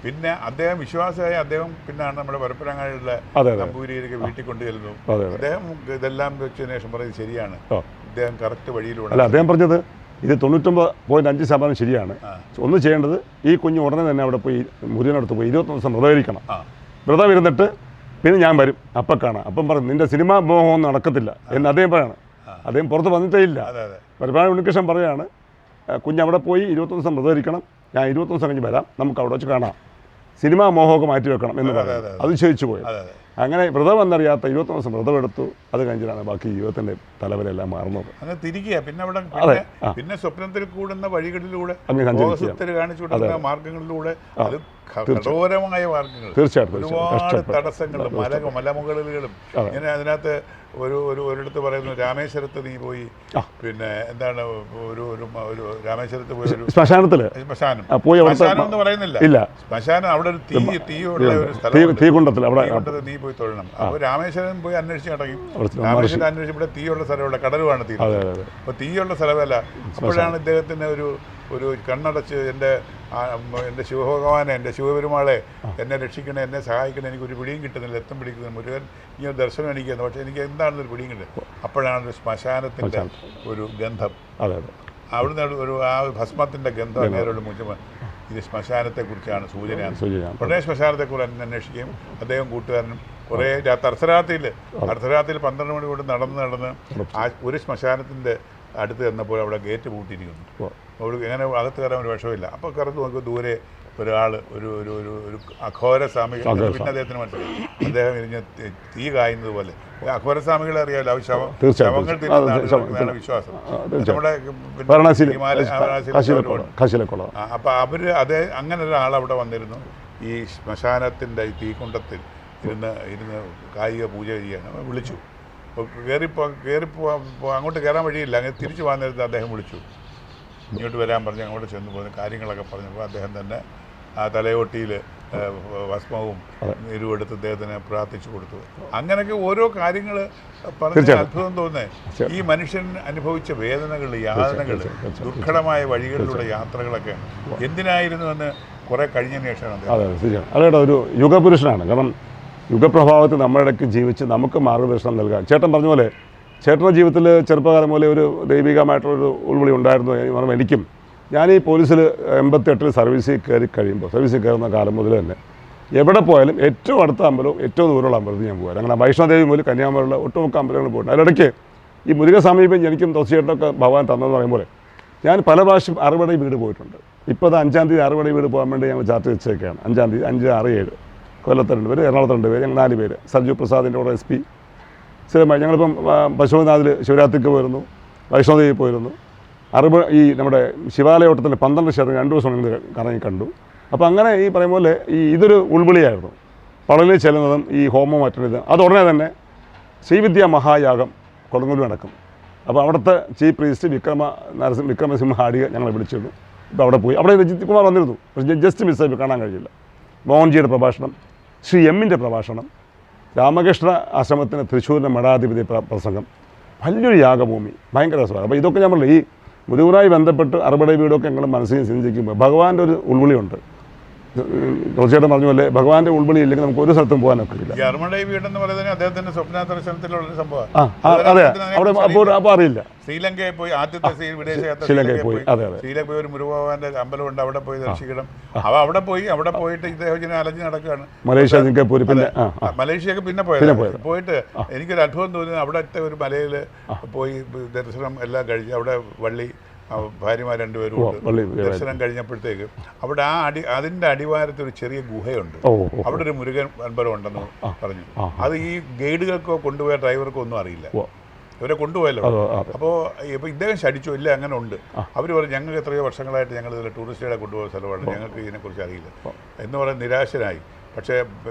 പിന്നെ അദ്ദേഹം വിശ്വാസമായി. അദ്ദേഹം പിന്നാണ് നമ്മുടെ പരപ്പനങ്ങാടിയുള്ള നമ്പൂരിയിലേക്ക് വീട്ടിൽ കൊണ്ടു ചെല്ലുന്നു. അദ്ദേഹം ഇതെല്ലാം വെച്ചതിന് ശേഷം പറയുന്നത് ശരിയാണ്, അദ്ദേഹം കറക്റ്റ് വഴിയിലൂടെ. അല്ല, അദ്ദേഹം പറഞ്ഞത് ഇത് 99.5% ശരിയാണ്. ഒന്ന് ചെയ്യേണ്ടത് ഈ കുഞ്ഞ് ഉടനെ തന്നെ അവിടെ പോയി മുരുകനടുത്ത് പോയി 21 ദിവസം വ്രതമിരിക്കണം. വ്രതം ഇരുന്നിട്ട് പിന്നെ ഞാൻ വരും, അപ്പം കാണാം. അപ്പം പറഞ്ഞു നിന്റെ സിനിമാ മോഹമൊന്നും നടക്കത്തില്ല എന്ന് അദ്ദേഹം പറയാണ്. അദ്ദേഹം പുറത്ത് വന്നിട്ടേ ഇല്ല. പരപ്പനാടി ഉണ്ണികൃഷ്ണൻ പറയുകയാണ് കുഞ്ഞവിടെ പോയി 21 ദിവസം വ്രതമിരിക്കണം, ഞാൻ 21 ദിവസം കഴിഞ്ഞ് വരാം, നമുക്ക് അവിടെ വെച്ച് കാണാം, സിനിമാ മോഹമൊക്കെ മാറ്റി വെക്കണം എന്ന് പറയുന്നത്. അത് ചോദിച്ചു പോയത്. അങ്ങനെ വ്രതം എന്നറിയാത്ത 21 ദിവസം വ്രതമെടുത്തു. അത് കഴിഞ്ഞിട്ടാണ് ബാക്കി ജീവിതത്തിന്റെ തലവരെല്ലാം മാറുന്നത്. അങ്ങനെ തിരികെയാ. പിന്നെ അവിടെ പിന്നെ സ്വപ്നത്തിൽ കൂടുന്ന വഴികളിലൂടെ കാണിച്ചു കൊടുക്കുന്ന മാർഗങ്ങളിലൂടെ അത് കഠോരമായ മാർഗങ്ങൾ, തീർച്ചയായിട്ടും ഒരുപാട് തടസ്സങ്ങളും മലമുകളിലുകളും ഇങ്ങനെ. അതിനകത്ത് ഒരിടത്ത് പറയുന്നു രാമേശ്വരത്ത് നീ പോയി, പിന്നെ എന്താണ് ഒരു രാമേശ്വരത്ത് പോയി ഒരു ശ്മശാനം എന്ന് പറയുന്നില്ല, ശ്മശാനം അവിടെ ഒരു തീയുള്ള ഒരു സ്ഥലം, തീകുണ്ടത്തിൽ നീ പോയി തൊഴണം. അപ്പോൾ രാമേശ്വരം പോയി അന്വേഷിച്ച് കിടക്കും. രാമേശ്വരം അന്വേഷിച്ച് ഇവിടെ തീയുള്ള സ്ഥലമുള്ള കടലുമാണ് തീ. അപ്പോൾ തീയുള്ള സ്ഥലമല്ല. അപ്പോഴാണ് ഇദ്ദേഹത്തിന് ഒരു കണ്ണടച്ച് എൻ്റെ ശിവഭഗവാനെ, എൻ്റെ ശിവപെരുമാളെ, എന്നെ രക്ഷിക്കണേ, എന്നെ സഹായിക്കണേ, എനിക്കൊരു പിടിയും കിട്ടുന്നില്ല, എത്തും പിടിക്കുന്നില്ല, മുരുകൻ ഈ ഒരു ദർശനം എനിക്കുന്നു, പക്ഷേ എനിക്ക് എന്താണെന്നൊരു പിടിയും കിട്ടുന്നത്. അപ്പോഴാണ് ഒരു ശ്മശാനത്തിൻ്റെ ഒരു ഗന്ധം, അവിടുന്ന് ആ ഭസ്മത്തിൻ്റെ ഗന്ധം നേരോട് മുഴുവൻ ഇത് ശ്മശാനത്തെക്കുറിച്ചാണ്, സൂചനയാണ്. ഉടനെ ശ്മശാനത്തെക്കുറിച്ച് അന്വേഷിക്കുകയും അദ്ദേഹം കൂട്ടുകാരനും കുറേ അർദ്ധരാത്രിയിൽ 12 മണി കൊണ്ട് നടന്ന് ഒരു ശ്മശാനത്തിൻ്റെ അടുത്ത് ചെന്നപ്പോൾ അവിടെ ഗേറ്റ് പൂട്ടിയിരിക്കുന്നു. അവിടെ എങ്ങനെ അകത്ത് കയറാൻ ഒരു വിഷമില്ല. അപ്പോൾ കറന്ന് നോക്കുമ്പോൾ ദൂരെ ഒരാൾ ഒരു അഘോരസ്വാമികൾ, പിന്നെ അദ്ദേഹത്തിന് മനസ്സിലായി അദ്ദേഹം ഇരിഞ്ഞ് തീ കായുന്നത് പോലെ. അഘോരസ്വാമികളെ അറിയാമല്ലോ, ശവങ്ങൾ തിരിഞ്ഞാണ് വിശ്വാസം. നമ്മുടെ അപ്പോൾ അവര് അങ്ങനെ ഒരാൾ അവിടെ വന്നിരുന്നു. ഈ ശ്മശാനത്തിൻ്റെ ഈ തീക്കുണ്ടത്തിൽ ഇരുന്ന് കായിക പൂജ ചെയ്യാൻ വിളിച്ചു. അപ്പോൾ അങ്ങോട്ട് കയറാൻ വഴിയില്ല. അങ്ങനെ തിരിച്ചു പോകാൻ നേരത്തെ അദ്ദേഹം വിളിച്ചു, ഇങ്ങോട്ട് വരാൻ പറഞ്ഞ് അങ്ങോട്ട് ചെന്ന് പോകുന്ന കാര്യങ്ങളൊക്കെ പറഞ്ഞപ്പോൾ അദ്ദേഹം തന്നെ ആ തലയോട്ടിയിൽ ഭസ്മവും ഇരുവെടുത്ത് അദ്ദേഹത്തിന് പ്രാർത്ഥിച്ചു കൊടുത്തു. അങ്ങനെയൊക്കെ ഓരോ കാര്യങ്ങൾ പറഞ്ഞ അത്ഭുതം തോന്നുന്നത്. ഈ മനുഷ്യൻ അനുഭവിച്ച വേദനകൾ, യാതനകൾ, ദുർഘടമായ വഴികളിലുള്ള യാത്രകളൊക്കെ എന്തിനായിരുന്നു എന്ന് കുറെ കഴിഞ്ഞതിന് ശേഷമാണ്. അതെ, ശരിയാണ്. അതേടാ, ഒരു യുഗപുരുഷനാണ്. കാരണം യുഗപ്രഭാവത്തിൽ നമ്മുടെ ഇടയ്ക്ക് ജീവിച്ച് നമുക്ക് മാർഗദർശനം നൽകാൻ ചേട്ടൻ പറഞ്ഞ പോലെ ചേട്ടൻ്റെ ജീവിതത്തിൽ ചെറുപ്പകാലം പോലെ ഒരു ദൈവികമായിട്ടുള്ളൊരു ഉൾവിളി ഉണ്ടായിരുന്നു. എന്ന് എനിക്കും ഞാൻ ഈ പോലീസിൽ 88 സർവീസിൽ കയറുന്ന കാലം മുതൽ തന്നെ എവിടെ പോയാലും ഏറ്റവും അടുത്ത അമ്പലവും ഏറ്റവും ദൂരമുള്ള അമ്പലത്തിൽ ഞാൻ പോകും. അങ്ങനെ വൈഷ്ണോദേവി മുതൽ കന്യാകുമാരിയുള്ള ഒട്ടുമുക്ക അമ്പലങ്ങൾ പോയിട്ടുണ്ട്. അതിനിടയ്ക്ക് ഈ മുരുക സമീപം എനിക്കും തോസിയേട്ടനൊക്കെ ഭഗവാൻ തന്നെന്ന് പറയുമ്പോൾ ഞാൻ പല പ്രാവശ്യം അറുപടി വീട് പോയിട്ടുണ്ട്. ഇപ്പോൾ അത് 5-ാം തീയതി അറുപടി വീട് പോകാൻ വേണ്ടി ഞങ്ങൾ ചാർട്ട് വെച്ചേക്കാണ്. 5-ാം തീയതി 5, 6, 7 കൊല്ലത്ത് 2 പേര്, എറണാകുളത്ത് 2 പേര്, ഞങ്ങൾ 4 പേര്. സഞ്ജു പ്രസാദിൻ്റെ കൂടെ SP സ്ഥിരമായി ഞങ്ങളിപ്പം പശുപതിനാഥിൽ ശിവരാത്രിക്ക് പോയിരുന്നു, വൈഷ്ണോദേവി പോയിരുന്നു. ഈ നമ്മുടെ ശിവാലയോട്ടത്തിൻ്റെ 12 ക്ഷേത്രം 2 ദിവസം ഞങ്ങൾ കറങ്ങി കണ്ടു. അപ്പോൾ അങ്ങനെ ഈ പറയും പോലെ ഇതൊരു ഉൾവിളിയായിരുന്നു. പളനിൽ ചെല്ലുന്നതും ഈ ഹോമം മറ്റൊരിത് അത് ഉടനെ തന്നെ ശ്രീവിദ്യാ മഹായാഗം കൊടുങ്ങല്ലൂർ നടക്കും. അപ്പോൾ അവിടുത്തെ ചീഫ് പ്രീസ്റ്റ് വിക്രമസിംഹ ഹാഡിക ഞങ്ങളെ വിളിച്ചിരുന്നു. ഇപ്പോൾ അവിടെ പോയി. അവിടെ രജിത് കുമാർ വന്നിരുന്നു, പക്ഷേ ജസ്റ്റ് മിസ്സായി കാണാൻ കഴിയില്ല. മോഹൻജിയുടെ പ്രഭാഷണം, ശ്രീ എമ്മിൻ്റെ പ്രഭാഷണം, രാമകൃഷ്ണ ആശ്രമത്തിന് തൃശ്ശൂരിൻ്റെ മഠാധിപതി പ്രസംഗം, വലിയൊരു യാഗഭൂമി, ഭയങ്കര രസമാണ്. അപ്പോൾ ഇതൊക്കെ നമ്മൾ ഈ മുരുകനുമായി ബന്ധപ്പെട്ട് അറുപടി വീടൊക്കെ ഞങ്ങൾ മനസ്സിൽ ചിന്തിക്കുമ്പോൾ ഭഗവാന്റെ ഒരു ഉൾവിളിയുണ്ട്. തീർച്ചയായിട്ടും പറഞ്ഞ പോലെ ഭഗവാന്റെ ഉൾവിളി ഇല്ലെങ്കിൽ നമുക്ക് ഒരു സ്ഥലത്തും പോകാൻ ഒക്കില്ല. വീടെന്ന് പറയുന്നത് അദ്ദേഹത്തിന്റെ സ്വപ്ന ദർശനത്തിലുള്ള സംഭവം. അതെ, അവിടെ അപ്പോൾ അറിയില്ല. ശ്രീലങ്കയിൽ പോയി ആദ്യത്തെ വിദേശ യാത്ര ശ്രീലങ്കയിൽ പോയി. അതെ, ശ്രീലങ്കയിൽ പോയി ഒരു മുരുകഭഗവാന്റെ അമ്പലമുണ്ട്, അവിടെ പോയി ദർശിക്കണം. അവിടെ പോയിട്ട് ഇദ്ദേഹം അലഞ്ഞ് നടക്കുകയാണ്. മലേഷ്യ, സിംഗപ്പൂർ, പിന്നെ മലേഷ്യക്ക് പിന്നെ പോയിട്ട് എനിക്കൊരു അത്ഭുതം തോന്നുന്നത് അവിടുത്തെ ഒരു മലയിൽ പോയി ദർശനം എല്ലാം കഴിഞ്ഞ് അവിടെ വള്ളി ഭാര്യമാർ 2 പേരും ദർശനം കഴിഞ്ഞപ്പോഴത്തേക്ക് അവിടെ അതിൻ്റെ അടിവാരത്തിൽ ഒരു ചെറിയ ഗുഹയുണ്ട്. അവിടെ ഒരു മുരുകൻ അമ്പലം ഉണ്ടെന്ന് പറഞ്ഞു. അത് ഈ ഗൈഡുകൾക്കോ കൊണ്ടുപോയ ഡ്രൈവർക്കോ ഒന്നും അറിയില്ല. ഇവരെ കൊണ്ടുപോയല്ലോ. അപ്പോൾ ഇദ്ദേഹം ശടിച്ചു, ഇല്ല അങ്ങനെ ഉണ്ട്. അവർ പറഞ്ഞു ഞങ്ങൾക്ക് എത്രയോ വർഷങ്ങളായിട്ട് ഞങ്ങൾ ഇതിൽ ടൂറിസ്റ്റുകളെ കൊണ്ടുപോയ സ്ഥലമാണ്, ഞങ്ങൾക്ക് ഇതിനെക്കുറിച്ച് അറിയില്ല എന്ന് പറഞ്ഞ് നിരാശനായി. പക്ഷേ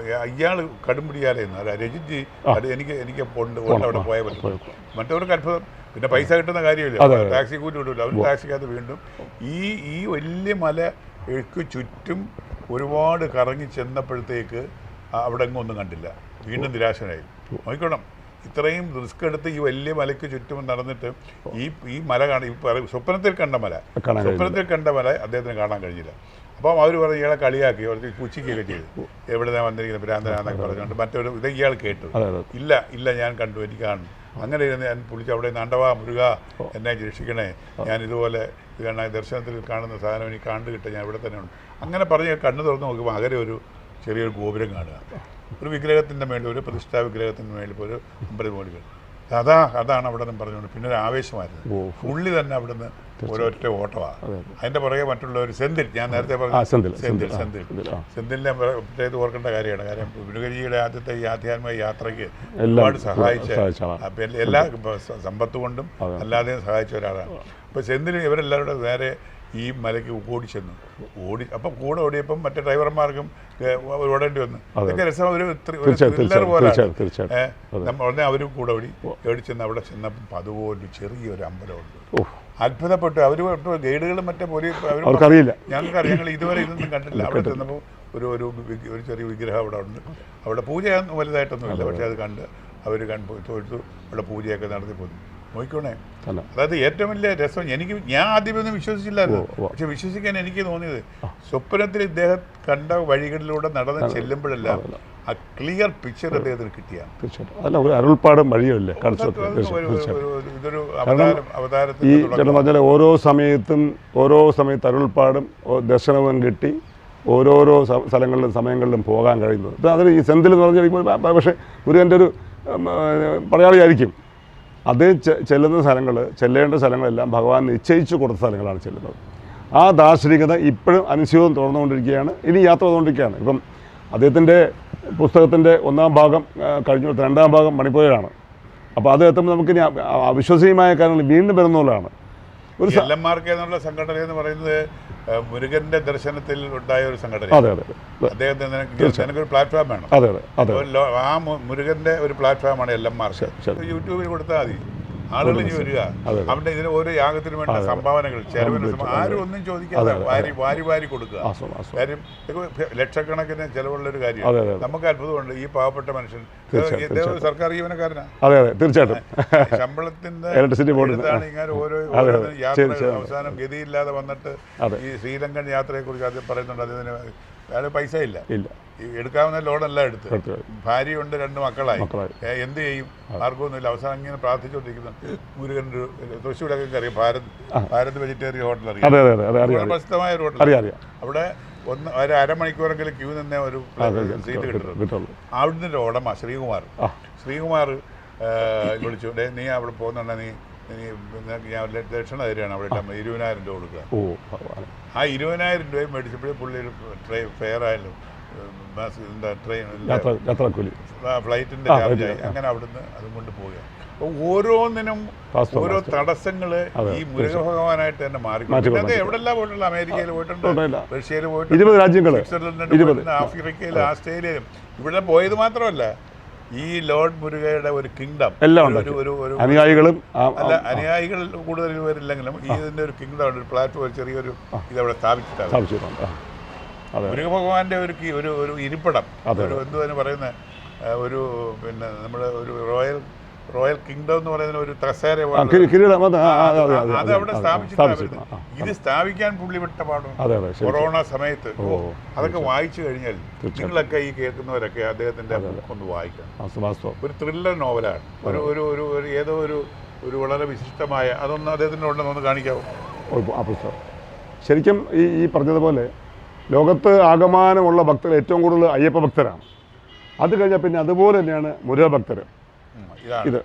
ഇയാൾ കടുംപിടിയാലെന്ന് അല്ല രജിത്ജി എനിക്ക് അവിടെ പോയാൽ പറ്റും. മറ്റവർക്ക് അത്ഭുതം. പിന്നെ പൈസ കിട്ടുന്ന കാര്യമില്ല, ടാക്സി കൂലി വിടില്ല. അവർ ടാക്സിക്കകത്ത് വീണ്ടും ഈ വലിയ മലയ്ക്ക് ചുറ്റും ഒരുപാട് കറങ്ങി ചെന്നപ്പോഴത്തേക്ക് അവിടെ എങ്ങും ഒന്നും കണ്ടില്ല. വീണ്ടും നിരാശനായി. നോക്കണം, ഇത്രയും റിസ്ക് എടുത്ത് ഈ വലിയ മലയ്ക്ക് ചുറ്റും നടന്നിട്ട് ഈ മല സ്വപ്നത്തിൽ കണ്ട മല അദ്ദേഹത്തിന് കാണാൻ കഴിഞ്ഞില്ല. അപ്പം അവർ പറഞ്ഞ് ഇയാളെ കളിയാക്കി, അവർക്ക് പുച്ഛിക്കുകയൊക്കെ ചെയ്തു. എവിടുന്നാണ് വന്നിരിക്കുന്നത് ഭ്രാന്തനാന്നൊക്കെ പറഞ്ഞുകൊണ്ട്. മറ്റൊരു ഇത് ഇയാൾ കേട്ടു. ഇല്ല ഞാൻ കണ്ടു, എനിക്ക് കാണും. അങ്ങനെ ഇരുന്ന് ഞാൻ വിളിച്ച് അവിടെ നണ്ടവാ മുരുക എന്നെ രക്ഷിക്കണേ, ഞാൻ ഇതുപോലെ ദർശനത്തിൽ കാണുന്ന സാധനം എനിക്ക് കണ്ടു കിട്ടുക, ഞാൻ ഇവിടെ തന്നെ ഉണ്ട്. അങ്ങനെ പറഞ്ഞ് കണ്ണു തുറന്ന് നോക്കുമ്പോൾ അകലെ ഒരു ചെറിയൊരു ഗോപുരം കാണുക. ഒരു വിഗ്രഹത്തിൻ്റെ മേളിൽ, ഒരു പ്രതിഷ്ഠാ വിഗ്രഹത്തിൻ്റെ മേളിൽ ഇപ്പോൾ ഒരു 50 കോടി പേര് അതാണ് അവിടെ നിന്ന് പറഞ്ഞുകൊണ്ട് പിന്നെ ഒരു ആവേശമായിരുന്നു. പുള്ളി തന്നെ അവിടെ നിന്ന് ഓരോറ്റ ഓട്ടമാണ്. അതിൻ്റെ പുറകെ മറ്റുള്ളവർ സെന്തിൽ, ഞാൻ നേരത്തെ പറഞ്ഞു സെന്തിലിനെ പ്രത്യേകത ഓർക്കേണ്ട കാര്യമാണ്. കാര്യം മുരുകജിയുടെ ആദ്യത്തെ ഈ ആധ്യാത്മിക യാത്രയ്ക്ക് ഒരുപാട് സഹായിച്ച, എല്ലാ സമ്പത്ത് കൊണ്ടും അല്ലാതെയും സഹായിച്ച ഒരാളാണ്. അപ്പോൾ സെന്തിൽ ഇവരെല്ലാവരുടെ നേരെ ഈ മലയ്ക്ക് ഓടിച്ചെന്നു. അപ്പം കൂടെ ഓടിയപ്പം മറ്റേ ഡ്രൈവർമാർക്കും ഓടേണ്ടി വന്നു. അതൊക്കെ രസം. ഒരു ത്രില്ലർ പോലെ ഉടനെ അവരും കൂടെ ഓടിച്ചെന്ന് അവിടെ ചെന്നപ്പം അതുപോലെ ചെറിയൊരു അമ്പലമുണ്ട്. അത്ഭുതപ്പെട്ടു. അവർ ഗൈഡുകളും മറ്റേ അവർക്കറിയില്ല, ഞങ്ങൾക്കറിയാം, ഞങ്ങൾ ഇതുവരെ ഇതൊന്നും കണ്ടില്ല. അവിടെ ചെന്നപ്പോൾ ഒരു ചെറിയ വിഗ്രഹം അവിടെ ഉണ്ട്. അവിടെ പൂജ വലുതായിട്ടൊന്നുമില്ല, പക്ഷെ അത് കണ്ട് അവർ തൊഴുത്തു അവിടെ പൂജയൊക്കെ നടത്തി പോന്നു. നോക്കിക്കോണേ, അതായത് ഏറ്റവും വലിയ രസം ഞാൻ ആദ്യമൊന്നും വിശ്വസിച്ചില്ലായിരുന്നു. പക്ഷെ വിശ്വസിക്കാൻ എനിക്ക് തോന്നിയത് സ്വപ്നത്തിൽ ഇദ്ദേഹം കണ്ട വഴികളിലൂടെ നടന്ന് ചെല്ലുമ്പോഴെല്ലാം ആ ക്ലിയർ പിക്ചർ അദ്ദേഹത്തിന് കിട്ടിയാണ്. അരുൾപ്പാടും വഴിയല്ലേ ഇതൊരു അവതാരത്തിൽ ഈ ചേട്ടൻ പറഞ്ഞാൽ ഓരോ സമയത്ത് അരുൾപ്പാടും ദർശനവും കിട്ടി ഓരോരോ സ്ഥലങ്ങളിലും സമയങ്ങളിലും പോകാൻ കഴിയുന്നത്. ഇപ്പം അതിൽ ഈ സെന്തിൽ എന്ന് പറഞ്ഞാൽ പക്ഷേ ഗുരുവിൻ്റെ ഒരു പടയാളിയായിരിക്കും. അത് ചെല്ലേണ്ട സ്ഥലങ്ങളെല്ലാം ഭഗവാൻ നിശ്ചയിച്ചു കൊടുത്ത സ്ഥലങ്ങളാണ് ചെല്ലുന്നത്. ആ ദാർശനികത ഇപ്പോഴും അനുസ്യൂതം തുടർന്നുകൊണ്ടിരിക്കുകയാണ്, ഇനി യാത്ര ചെയ്തുകൊണ്ടിരിക്കുകയാണ്. ഇപ്പം അദ്ദേഹത്തിൻ്റെ പുസ്തകത്തിൻ്റെ 1-ാം ഭാഗം കഴിഞ്ഞു, 2-ാം ഭാഗം മണിപ്പൂരിലാണ്. അപ്പോൾ അത് എത്തുമ്പോൾ നമുക്കിനി അവിശ്വസനീയമായ കാര്യങ്ങൾ വീണ്ടും വരുന്നതാണ്. ഒരു LMRK എന്നുള്ള സംഘടന എന്ന് പറയുന്നത് മുരുകന്റെ ദർശനത്തിൽ ഉണ്ടായ ഒരു സംഘടന. അതെ അതെ അദ്ദേഹത്തിന് നിനക്കൊരു പ്ലാറ്റ്ഫോം വേണം. അതെ അതെ അതെ ആ മുരുകന്റെ ഒരു പ്ലാറ്റ്ഫോമാണ് LMRK. യൂട്യൂബിൽ കൊടുത്താൽ മതി, ആളുകൾ ഇനി വരിക. അവന്റെ ഇതിന് ഓരോ യാഗത്തിനും വേണ്ട സംഭാവനകൾ ആരും ഒന്നും ചോദിക്കാതെ വാരി കൊടുക്കുക. കാര്യം ലക്ഷക്കണക്കിന് ചെലവുള്ളൊരു കാര്യം. നമുക്ക് അത്ഭുതമുണ്ട്, ഈ പാവപ്പെട്ട മനുഷ്യൻ സർക്കാർ ജീവനക്കാരനാണ്. അതെ അതെ തീർച്ചയായിട്ടും. ശമ്പളത്തിന്റെ ബോർഡിലാണ് ഇങ്ങനെ ഓരോ യാത്ര അവസാനം ഗതിയില്ലാതെ വന്നിട്ട് ഈ ശ്രീലങ്കൻ യാത്രയെ കുറിച്ച് ആദ്യം പറയുന്നുണ്ട്. അതിന് അയാൾ പൈസ ഇല്ല, എടുക്കാവുന്ന ലോണല്ല എടുത്ത്, ഭാര്യയുണ്ട്, 2 മക്കളായി, എന്ത് ചെയ്യും? ആർക്കൊന്നുമില്ല. അവസാനം ഇങ്ങനെ പ്രാർത്ഥിച്ചുകൊണ്ടിരിക്കുന്നു. മുരുകൻ തൃശ്ശൂരൊക്കെ അറിയാം, ഭാരത് വെജിറ്റേറിയൻ ഹോട്ടൽ അറിയാം, പ്രസിദ്ധമായ ഒരു ഹോട്ടൽ. അവിടെ ഒരു അരമണിക്കൂറെങ്കിലും ക്യൂ നിന്നേ ഒരു സീറ്റ് കിട്ടുന്നുള്ളൂ. അവിടുന്ന് ഒരു ഉടമ ശ്രീകുമാർ വിളിച്ചു, നീ അവിടെ പോകുന്നുണ്ടെങ്കിൽ ഞാൻ ദക്ഷിണ തരികയാണ്, അവിടെ 20,000 രൂപ കൊടുക്കുക. ആ 20,000 രൂപയും മേടിച്ചപ്പോഴേ പുള്ളി ഫെയർ ആയാലും ഫ്ലൈറ്റിന്റെ ചാർജായി. അങ്ങനെ അവിടുന്ന് അതും കൊണ്ട് പോവുക. ഓരോന്നിനും ഓരോ തടസ്സങ്ങള് ഈ മുരുക ഭഗവാനായിട്ട് തന്നെ മാറിക്കൊണ്ട് എവിടെല്ലാം പോയിട്ടുള്ള അമേരിക്കയിൽ പോയിട്ടുണ്ട്, റഷ്യയിൽ പോയിട്ടുണ്ട്, സ്വിറ്റ്സർലൻഡിൽ, ആഫ്രിക്കയിൽ, ഓസ്ട്രേലിയയിലും. ഇവിടെ പോയത് മാത്രമല്ല, ഈ ലോർഡ് മുരുകയുടെ ഒരു കിങ്ഡം, അനുയായികളും അനുയായികൾ കൂടുതൽ പേരില്ലെങ്കിലും ഇതിന്റെ ഒരു കിങ്ഡം, ഒരു പ്ലാറ്റ്ഫോം, ചെറിയൊരു ഇതവിടെ സ്ഥാപിച്ചിട്ടുണ്ട്. മുരുക ഭഗവാന്റെ ഒരു ഇരിപ്പിടം, എന്തുവാന് പറയുന്ന ഒരു പിന്നെ നമ്മുടെ ഒരു റോയൽ കിങ്ഡം എന്ന് പറയുന്ന ഒരു കസേര അത് അവിടെ സ്ഥാപിച്ചിട്ടുണ്ട്. ഇത് സ്ഥാപിക്കാൻ പുള്ളി വിട്ട പാടും കൊറോണ സമയത്ത്. അതൊക്കെ വായിച്ചു കഴിഞ്ഞാൽ നിങ്ങളൊക്കെ ഈ കേൾക്കുന്നവരൊക്കെ അദ്ദേഹത്തിന്റെ ഒന്ന് വായിക്കണം. ഒരു ത്രില്ലർ നോവലാണ്, ഒരു ഏതോ ഒരു വളരെ വിശിഷ്ടമായ. അതൊന്ന് അദ്ദേഹത്തിൻ്റെ ഉണ്ടെന്നൊന്ന് കാണിക്കാവോ? ശരിക്കും ഈ പറഞ്ഞതുപോലെ ലോകത്ത് ആകമാനമുള്ള ഭക്തർ ഏറ്റവും കൂടുതൽ അയ്യപ്പ ഭക്തരാണ്. അത് കഴിഞ്ഞാൽ പിന്നെ അതുപോലെ തന്നെയാണ് മുരുക ഭക്തർ. ഇത്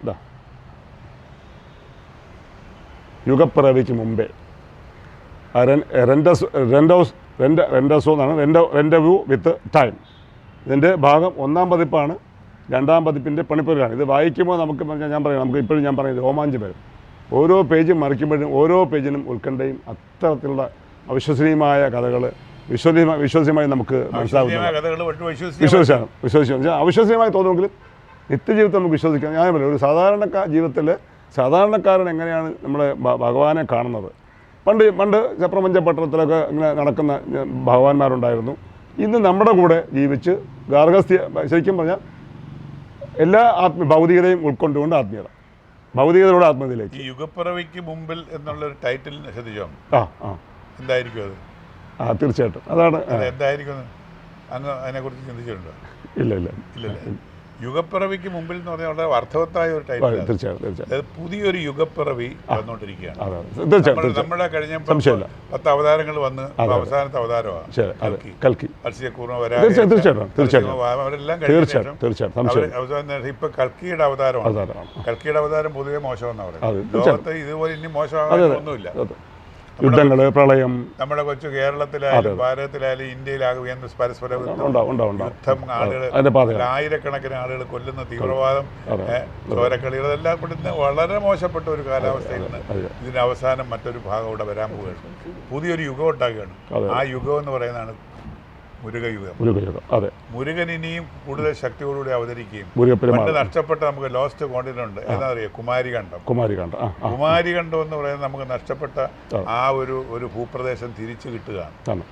യുഗപ്പിറവിക്ക് മുമ്പേ റെൻഡസോ എന്നാണ്, റെൻഡവ്യൂ വിത്ത് ടൈം. ഇതിൻ്റെ ഭാഗം 1-ാം പതിപ്പാണ്. 2-ാം പതിപ്പിൻ്റെ പണിപ്പുരയാണ്. ഇത് വായിക്കുമ്പോൾ നമുക്ക് ഞാൻ പറയാം, നമുക്ക് ഇപ്പോഴും ഞാൻ പറയുന്നത് രോമാഞ്ചം വരും. ഓരോ പേജും മറിക്കുമ്പോഴും ഓരോ പേജിനും ഉത്കണ്ഠയും അത്തരത്തിലുള്ള അവിശ്വസനീയമായ കഥകൾ വിശ്വസനീയമായി നമുക്ക് വിശ്വസിക്കാം. അവിശ്വസനീയമായി തോന്നുമെങ്കിലും നിത്യജീവിതത്തിൽ നമുക്ക് വിശ്വസിക്കാം. ഞാൻ പറയാം, ഒരു ജീവിതത്തിൽ സാധാരണക്കാരൻ എങ്ങനെയാണ് നമ്മുടെ ഭഗവാനെ കാണുന്നത്. പണ്ട് ചപ്രമഞ്ച പട്ടണത്തിലൊക്കെ ഇങ്ങനെ നടക്കുന്ന ഭഗവാന്മാരുണ്ടായിരുന്നു. ഇന്ന് നമ്മുടെ കൂടെ ജീവിച്ച് ഗാർഹസ്ഥ്യ, ശരിക്കും പറഞ്ഞാൽ എല്ലാ ഭൗതികതയും ഉൾക്കൊണ്ടുകൊണ്ട് ആത്മീയത, ഭൗതികതയുടെ ആത്മീയതയിലേക്ക്. ഈ യുഗപ്പിറവിക്ക് മുമ്പിൽ എന്നുള്ളൊരു ടൈറ്റിൽ ശ്രദ്ധിച്ചോ? എന്തായിരിക്കും അത്? തീർച്ചയായിട്ടും അതാണ്. എന്തായിരിക്കും അങ്ങ് അതിനെക്കുറിച്ച് ചിന്തിച്ചിട്ടുണ്ടോ? ഇല്ലല്ലേ. യുഗപ്പിറവിക്ക് മുമ്പിൽ എന്ന് പറഞ്ഞാൽ വളരെ അർത്ഥവത്തായ ഒരു ടൈറ്റിൽ. തീർച്ചയായിട്ടും പുതിയൊരു യുഗപ്പിറവി വന്നുകൊണ്ടിരിക്കുകയാണ്. നമ്മുടെ കഴിഞ്ഞ 10 അവതാരങ്ങൾ വന്ന് അവസാനത്തെ അവതാരമാണ് കൽക്കി. അവരെല്ലാം അവസാനം ഇപ്പൊ കൽക്കിയുടെ അവതാരമാണ്. കൽക്കിയുടെ അവതാരം പൊതുവെ മോശമെന്നാണ് പറയുന്നത്. ലോകത്ത് ഇതുപോലെ ഇനി മോശമാകാനൊന്നുമില്ല. യുദ്ധങ്ങൾ, പ്രളയം, നമ്മുടെ കൊച്ചു കേരളത്തിലായാലും ഭാരതത്തിലായാലും ഇന്ത്യയിലാകും പരസ്പരം യുദ്ധം, ആളുകൾ ആയിരക്കണക്കിന് ആളുകൾ കൊല്ലുന്ന തീവ്രവാദം, ചോരക്കളി, ഇതെല്ലാം പെടുന്ന വളരെ മോശപ്പെട്ട ഒരു കാലാവസ്ഥയിൽ നിന്ന് ഇതിന് അവസാനം മറ്റൊരു ഭാഗം ഇവിടെ വരാൻ പോവുകയാണ്. പുതിയൊരു യുഗം ഉണ്ടാകുകയാണ്. ആ യുഗം എന്ന് പറയുന്നതാണ് മുരുകയുഗം. മുരുകൻ ഇനിയും കൂടുതൽ ശക്തിയോടുകൂടി അവതരിക്കുകയും പണ്ട് നഷ്ടപ്പെട്ട നമുക്ക് ലോസ്റ്റ് കോണ്ടിനെന്റ് ഉണ്ട്. എന്താ പറയുക, കുമാരികണ്ഠം എന്ന് പറയുന്നത് നമുക്ക് നഷ്ടപ്പെട്ട ആ ഒരു ഭൂപ്രദേശം തിരിച്ചു കിട്ടുകയാണ്.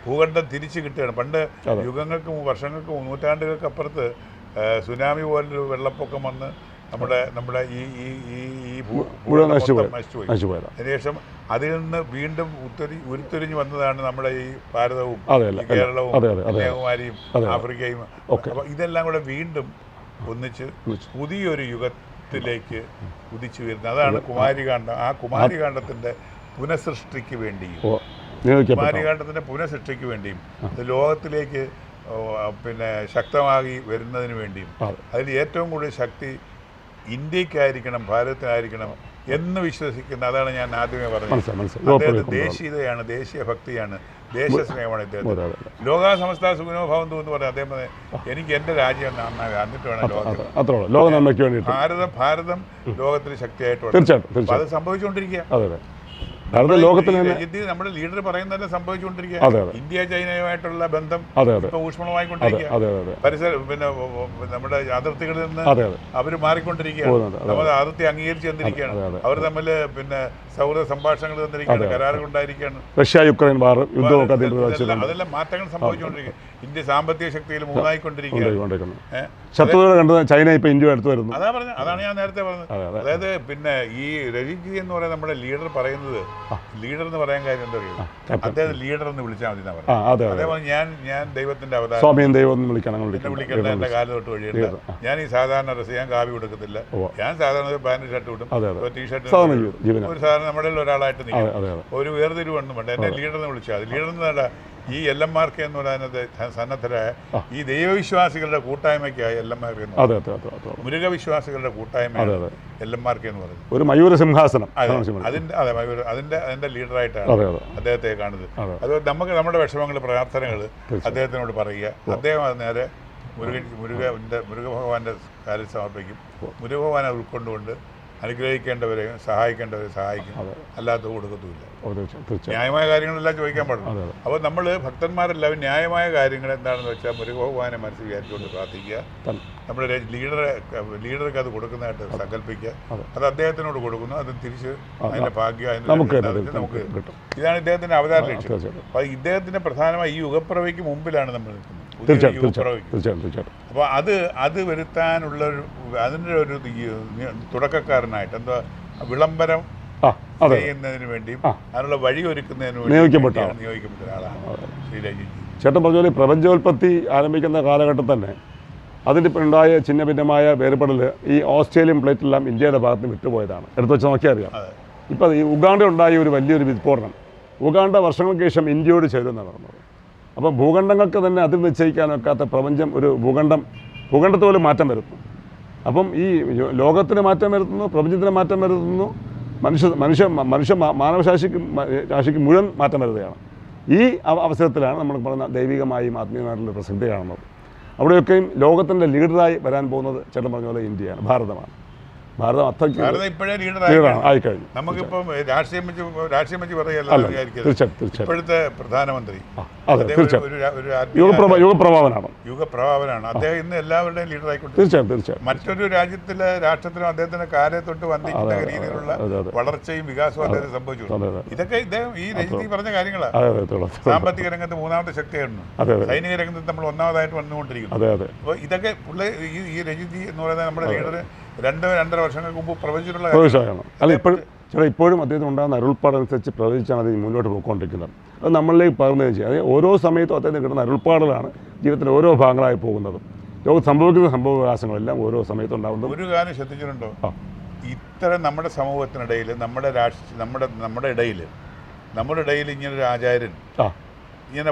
ഭൂഖണ്ഡം തിരിച്ചു കിട്ടുകയാണ്. പണ്ട് യുഗങ്ങൾക്ക്, വർഷങ്ങൾക്ക്, നൂറ്റാണ്ടുകൾക്ക് അപ്പുറത്ത് സുനാമി പോലൊരു വെള്ളപ്പൊക്കം വന്ന് നമ്മുടെ ഈ നശിച്ചുപോയി. അതിനുശേഷം അതിൽ നിന്ന് വീണ്ടും ഉരുത്തിരിഞ്ഞു വന്നതാണ് നമ്മുടെ ഈ ഭാരതവും കേരളവും കന്യാകുമാരിയും ആഫ്രിക്കയും. അപ്പോൾ ഇതെല്ലാം കൂടെ വീണ്ടും ഒന്നിച്ച് പുതിയൊരു യുഗത്തിലേക്ക് ഉദിച്ചു വരുന്നത്. അതാണ് കുമാരികാണ്ഡം. ആ കുമാരികാണ്ഡത്തിന്റെ പുനഃസൃഷ്ടിക്ക് വേണ്ടിയും ലോകത്തിലേക്ക് പിന്നെ ശക്തമാക്കി വരുന്നതിന് വേണ്ടിയും അതിൽ ഏറ്റവും കൂടുതൽ ശക്തി ഇന്ത്യക്കായിരിക്കണം, ഭാരതത്തിനായിരിക്കണം എന്ന് വിശ്വസിക്കുന്ന, അതാണ് ഞാൻ ആദ്യമേ പറഞ്ഞത്. അദ്ദേഹത്തിന് ദേശീയതയാണ്, ദേശീയ ഭക്തിയാണ്, ദേശസ്നേഹമാണ് ഇദ്ദേഹത്തിന്. ലോകാ സമസ്ത സുഖിനോ ഭവന്തു എന്ന് പറയാം. അദ്ദേഹം എനിക്ക് എൻ്റെ രാജ്യം നന്നായി, എന്നിട്ട് വേണം ലോകത്തിൽ ഭാരതം ലോകത്തിൽ ശക്തിയായിട്ട്. അത് സംഭവിച്ചുകൊണ്ടിരിക്കുക. ഭാരത ലോകത്തിന് തന്നെ നമ്മുടെ ലീഡർ പറയുന്നതന്നെ സംഭവിച്ചുകൊണ്ടിരിക്കുക. അതെ അതെ ഇന്ത്യ ചൈനയുമായിട്ടുള്ള ബന്ധം അതെ അതെ ഇപ്പൊ ഊഷ്മളമായിക്കൊണ്ടിരിക്കുക. അതെ അതെ പരിസരം പിന്നെ നമ്മുടെ അതിർത്തികളിൽ നിന്ന് അതെ അതെ അവർ മാറിക്കൊണ്ടിരിക്കുകയാണ്. പോകുന്നുണ്ട്. അതെ നമ്മൾ അതിർത്തി അംഗീകരിച്ച് തന്നിരിക്കുകയാണ്. അതെ, അതെ. അവർ തമ്മിൽ പിന്നെ സൗഹൃദ സംഭാഷണങ്ങൾ തന്നിരിക്കുകയാണ്, കരാറുകൾ ഉണ്ടായിരിക്കുകയാണ്. റഷ്യ യുക്രൈൻ വാർ യുദ്ധമൊക്കെ അതിൽ പ്രവേശിച്ചിട്ടുണ്ട്. അതെല്ലാം മാറ്റങ്ങൾ സംഭവിച്ചുകൊണ്ടിരിക്കുക. ഇന്ത്യ സാമ്പത്തിക ശക്തിയിൽ മൂന്നായിക്കൊണ്ടിരിക്കുകയാണ്. ശത്രുതകൾ കണ്ടത് ചൈന ഇപ്പൊ ഇന്ത്യ അടുത്ത് വരുന്നു. അതാണ് ഞാൻ നേരത്തെ പറഞ്ഞത്. അതായത് പിന്നെ ഈ രജിജി എന്ന് പറയുന്ന നമ്മുടെ ലീഡർ പറയുന്നത്, ലീഡർ എന്ന് പറയാൻ കാര്യം എന്താ പറയുക, അദ്ദേഹം ലീഡർ എന്ന് വിളിച്ചാൽ മതി എന്നാ പറയുന്നത്. അതേപോലെ ഞാൻ ദൈവത്തിന്റെ അവതാരം, സ്വാമിയും ദൈവം എന്ന് വിളിക്കേണ്ട എന്റെ കാലം തൊട്ട് വഴിയുണ്ട്. ഞാൻ ഈ സാധാരണ ഡ്രസ്, ഞാൻ കാവ്യ കൊടുക്കത്തില്ല. ഞാൻ സാധാരണ പാന്റ് ഷർട്ട് വിടും, ടീഷർട്ട്, ഒരു സാധാരണ നമ്മുടെ ഒരാളായിട്ട് നിൽക്കും. ഒരു വേർതിരിവൊന്നും വേണ്ട, എന്നെ ലീഡർ എന്ന് വിളിച്ചാൽ അത്. ലീഡർ എന്ന് ഈ LMR എന്ന് പറയുന്നത് സന്നദ്ധരായ ഈ ദൈവവിശ്വാസികളുടെ കൂട്ടായ്മയ്ക്കായി LMR എന്ന് പറയുന്നത്, മൃഗവിശ്വാസികളുടെ കൂട്ടായ്മ LMR എന്ന് പറയുന്നത്. ഒരു മയൂര സിംഹാസനം അതിന്റെ ലീഡറായിട്ടാണ് അദ്ദേഹത്തെ കാണുന്നത്. അതുകൊണ്ട് നമുക്ക് നമ്മുടെ വിഷമങ്ങൾ, പ്രാർത്ഥനകൾ അദ്ദേഹത്തിനോട് പറയുക. അദ്ദേഹം അത് നേരെ മുരുകഭഗവാന്റെ കാലിൽ സമർപ്പിക്കും. മുരുകഭഗവാനെ ഉൾക്കൊണ്ടുകൊണ്ട് അനുഗ്രഹിക്കേണ്ടവരെ സഹായിക്കും, അല്ലാത്ത കൊടുക്കത്തുമില്ല. ന്യായമായ കാര്യങ്ങളെല്ലാം ചോദിക്കാൻ പാടില്ല. അപ്പോൾ നമ്മൾ ഭക്തന്മാരെല്ലാവരും ന്യായമായ കാര്യങ്ങൾ എന്താണെന്ന് വെച്ചാൽ മുരുകഭഗവാനെ മനസ്സിൽ വിചാരിച്ചുകൊണ്ട് പ്രാർത്ഥിക്കുക. നമ്മുടെ ലീഡർക്ക് അത് കൊടുക്കുന്നതായിട്ട് സങ്കല്പിക്കുക. അത് അദ്ദേഹത്തിനോട് കൊടുക്കുന്നു, അത് തിരിച്ച് അതിന്റെ ഭാഗ്യം നമുക്ക് കിട്ടും. ഇതാണ് ഇദ്ദേഹത്തിന്റെ അവതാര ലക്ഷ്യം. അപ്പോൾ ഇദ്ദേഹത്തിന്റെ പ്രധാനമായി ഈ യുഗപ്പിറവിക്ക് മുമ്പിലാണ് നമ്മൾ നിൽക്കുന്നത്. അപ്പോൾ അത് വരുത്താനുള്ള അതിൻ്റെ ഒരു തുടക്കക്കാരനായിട്ട് എന്താ വിളംബരം ചെയ്യുന്നതിന് വേണ്ടിയും അതിനുള്ള വഴി ഒരുക്കുന്നതിന് വേണ്ടി നിയോഗിക്കപ്പെട്ട ഒരാളാണ് ശ്രീ രജിജി. ചേട്ടൻ പറഞ്ഞ പോലെ പ്രപഞ്ചോൽപത്തി ആരംഭിക്കുന്ന കാലഘട്ടം തന്നെ അതിൻ്റെ ഉണ്ടായ ചിന്ന ഭിന്നമായ വേർപെടൽ ഈ ഓസ്ട്രേലിയൻ പ്ലേറ്റെല്ലാം ഇന്ത്യയുടെ ഭാഗത്ത് നിന്ന് വിട്ടുപോയതാണ്. എടുത്തു വെച്ച് നോക്കിയാൽ അറിയാം. ഇപ്പം ഈ ഉഗാണ്ട ഉണ്ടായ ഒരു വലിയൊരു വിസ്ഫോടനം, ഉഗാണ്ട വർഷങ്ങൾക്ക് ശേഷം ഇന്ത്യയോട് ചേരുമെന്നാണ് പറഞ്ഞത്. അപ്പം ഭൂഖണ്ഡങ്ങൾക്ക് തന്നെ അതിൽ നിശ്ചയിക്കാനൊക്കാത്ത പ്രപഞ്ചം ഒരു ഭൂഖണ്ഡത്തെ പോലും മാറ്റം വരുത്തുന്നു. അപ്പം ഈ ലോകത്തിന് മാറ്റം വരുത്തുന്നു, പ്രപഞ്ചത്തിന് മാറ്റം വരുത്തുന്നു, മാനവശാശിക്ക് മുഴുവൻ മാറ്റം വരുത്തുകയാണ്. ഈ അവസരത്തിലാണ് നമ്മൾ പറയുന്ന ദൈവികമായും ആത്മീയമായിട്ടുള്ള പ്രസക്തി കാണുന്നത്. അവിടെയൊക്കെയും ലോകത്തിൻ്റെ ലീഡറായി വരാൻ പോകുന്നത് ചേട്ടൻ പറഞ്ഞ പോലെ ഇന്ത്യയാണ്, ഭാരതമാണ്. ഭാരതം അത്രയ്ക്ക് ഇപ്പോഴേ ആയിക്കഴിഞ്ഞു. നമുക്കിപ്പം രാഷ്ട്രീയം വെച്ച് പറയല്ല, ഇപ്പോഴത്തെ പ്രധാനമന്ത്രി യുഗപ്രഭാവനാണ് അദ്ദേഹം. ഇന്ന് എല്ലാവരുടെയും ലീഡറായിക്കൊണ്ട് തീർച്ചയായും മറ്റൊരു രാഷ്ട്രത്തിനും അദ്ദേഹത്തിന്റെ കാര്യത്തൊട്ട് വന്ദിക്കുന്ന രീതിയിലുള്ള വളർച്ചയും വികാസവും അദ്ദേഹം സംഭവിച്ചു. ഇതൊക്കെ ഇദ്ദേഹം ഈ രജിജി പറഞ്ഞ കാര്യങ്ങളാണ്. സാമ്പത്തിക രംഗത്ത് മൂന്നാമത്തെ ശക്തിയായിരുന്നു, സൈനിക രംഗത്ത് നമ്മൾ ഒന്നാമതായിട്ട് വന്നുകൊണ്ടിരിക്കുന്നു. അപ്പോൾ ഇതൊക്കെ ഈ രജിജി എന്ന് പറയുന്നത് നമ്മുടെ ലീഡർ 2-2.5 വർഷങ്ങൾക്ക് മുമ്പ് പ്രവചിച്ചിട്ടുള്ള അല്ല. ഇപ്പോഴും അദ്ദേഹത്തിന് ഉണ്ടാകുന്ന അരുൾപ്പാടനുസരിച്ച് പ്രവചിച്ചാണ് അത് മുന്നോട്ട് പോയിക്കൊണ്ടിരിക്കുന്നത്. അത് നമ്മളിലേക്ക് പകർന്നു ചെയ്യുക. അതായത് ഓരോ സമയത്തും അദ്ദേഹത്തിന് കിട്ടുന്ന അരുൾപ്പാടുകളാണ് ജീവിതത്തിൻ്റെ ഓരോ ഭാഗങ്ങളായി പോകുന്നതും. ലോകത്ത് സംഭവിക്കുന്ന സംഭവവികാസങ്ങളെല്ലാം ഓരോ സമയത്തും ഉണ്ടാകുന്നത്. ഒരു കാര്യം ശ്രദ്ധിച്ചിട്ടുണ്ടോ, ഇത്തരം നമ്മുടെ സമൂഹത്തിനിടയിൽ നമ്മുടെ ഇടയിൽ ഇങ്ങനൊരു ആചാര്യൻ ഇങ്ങനെ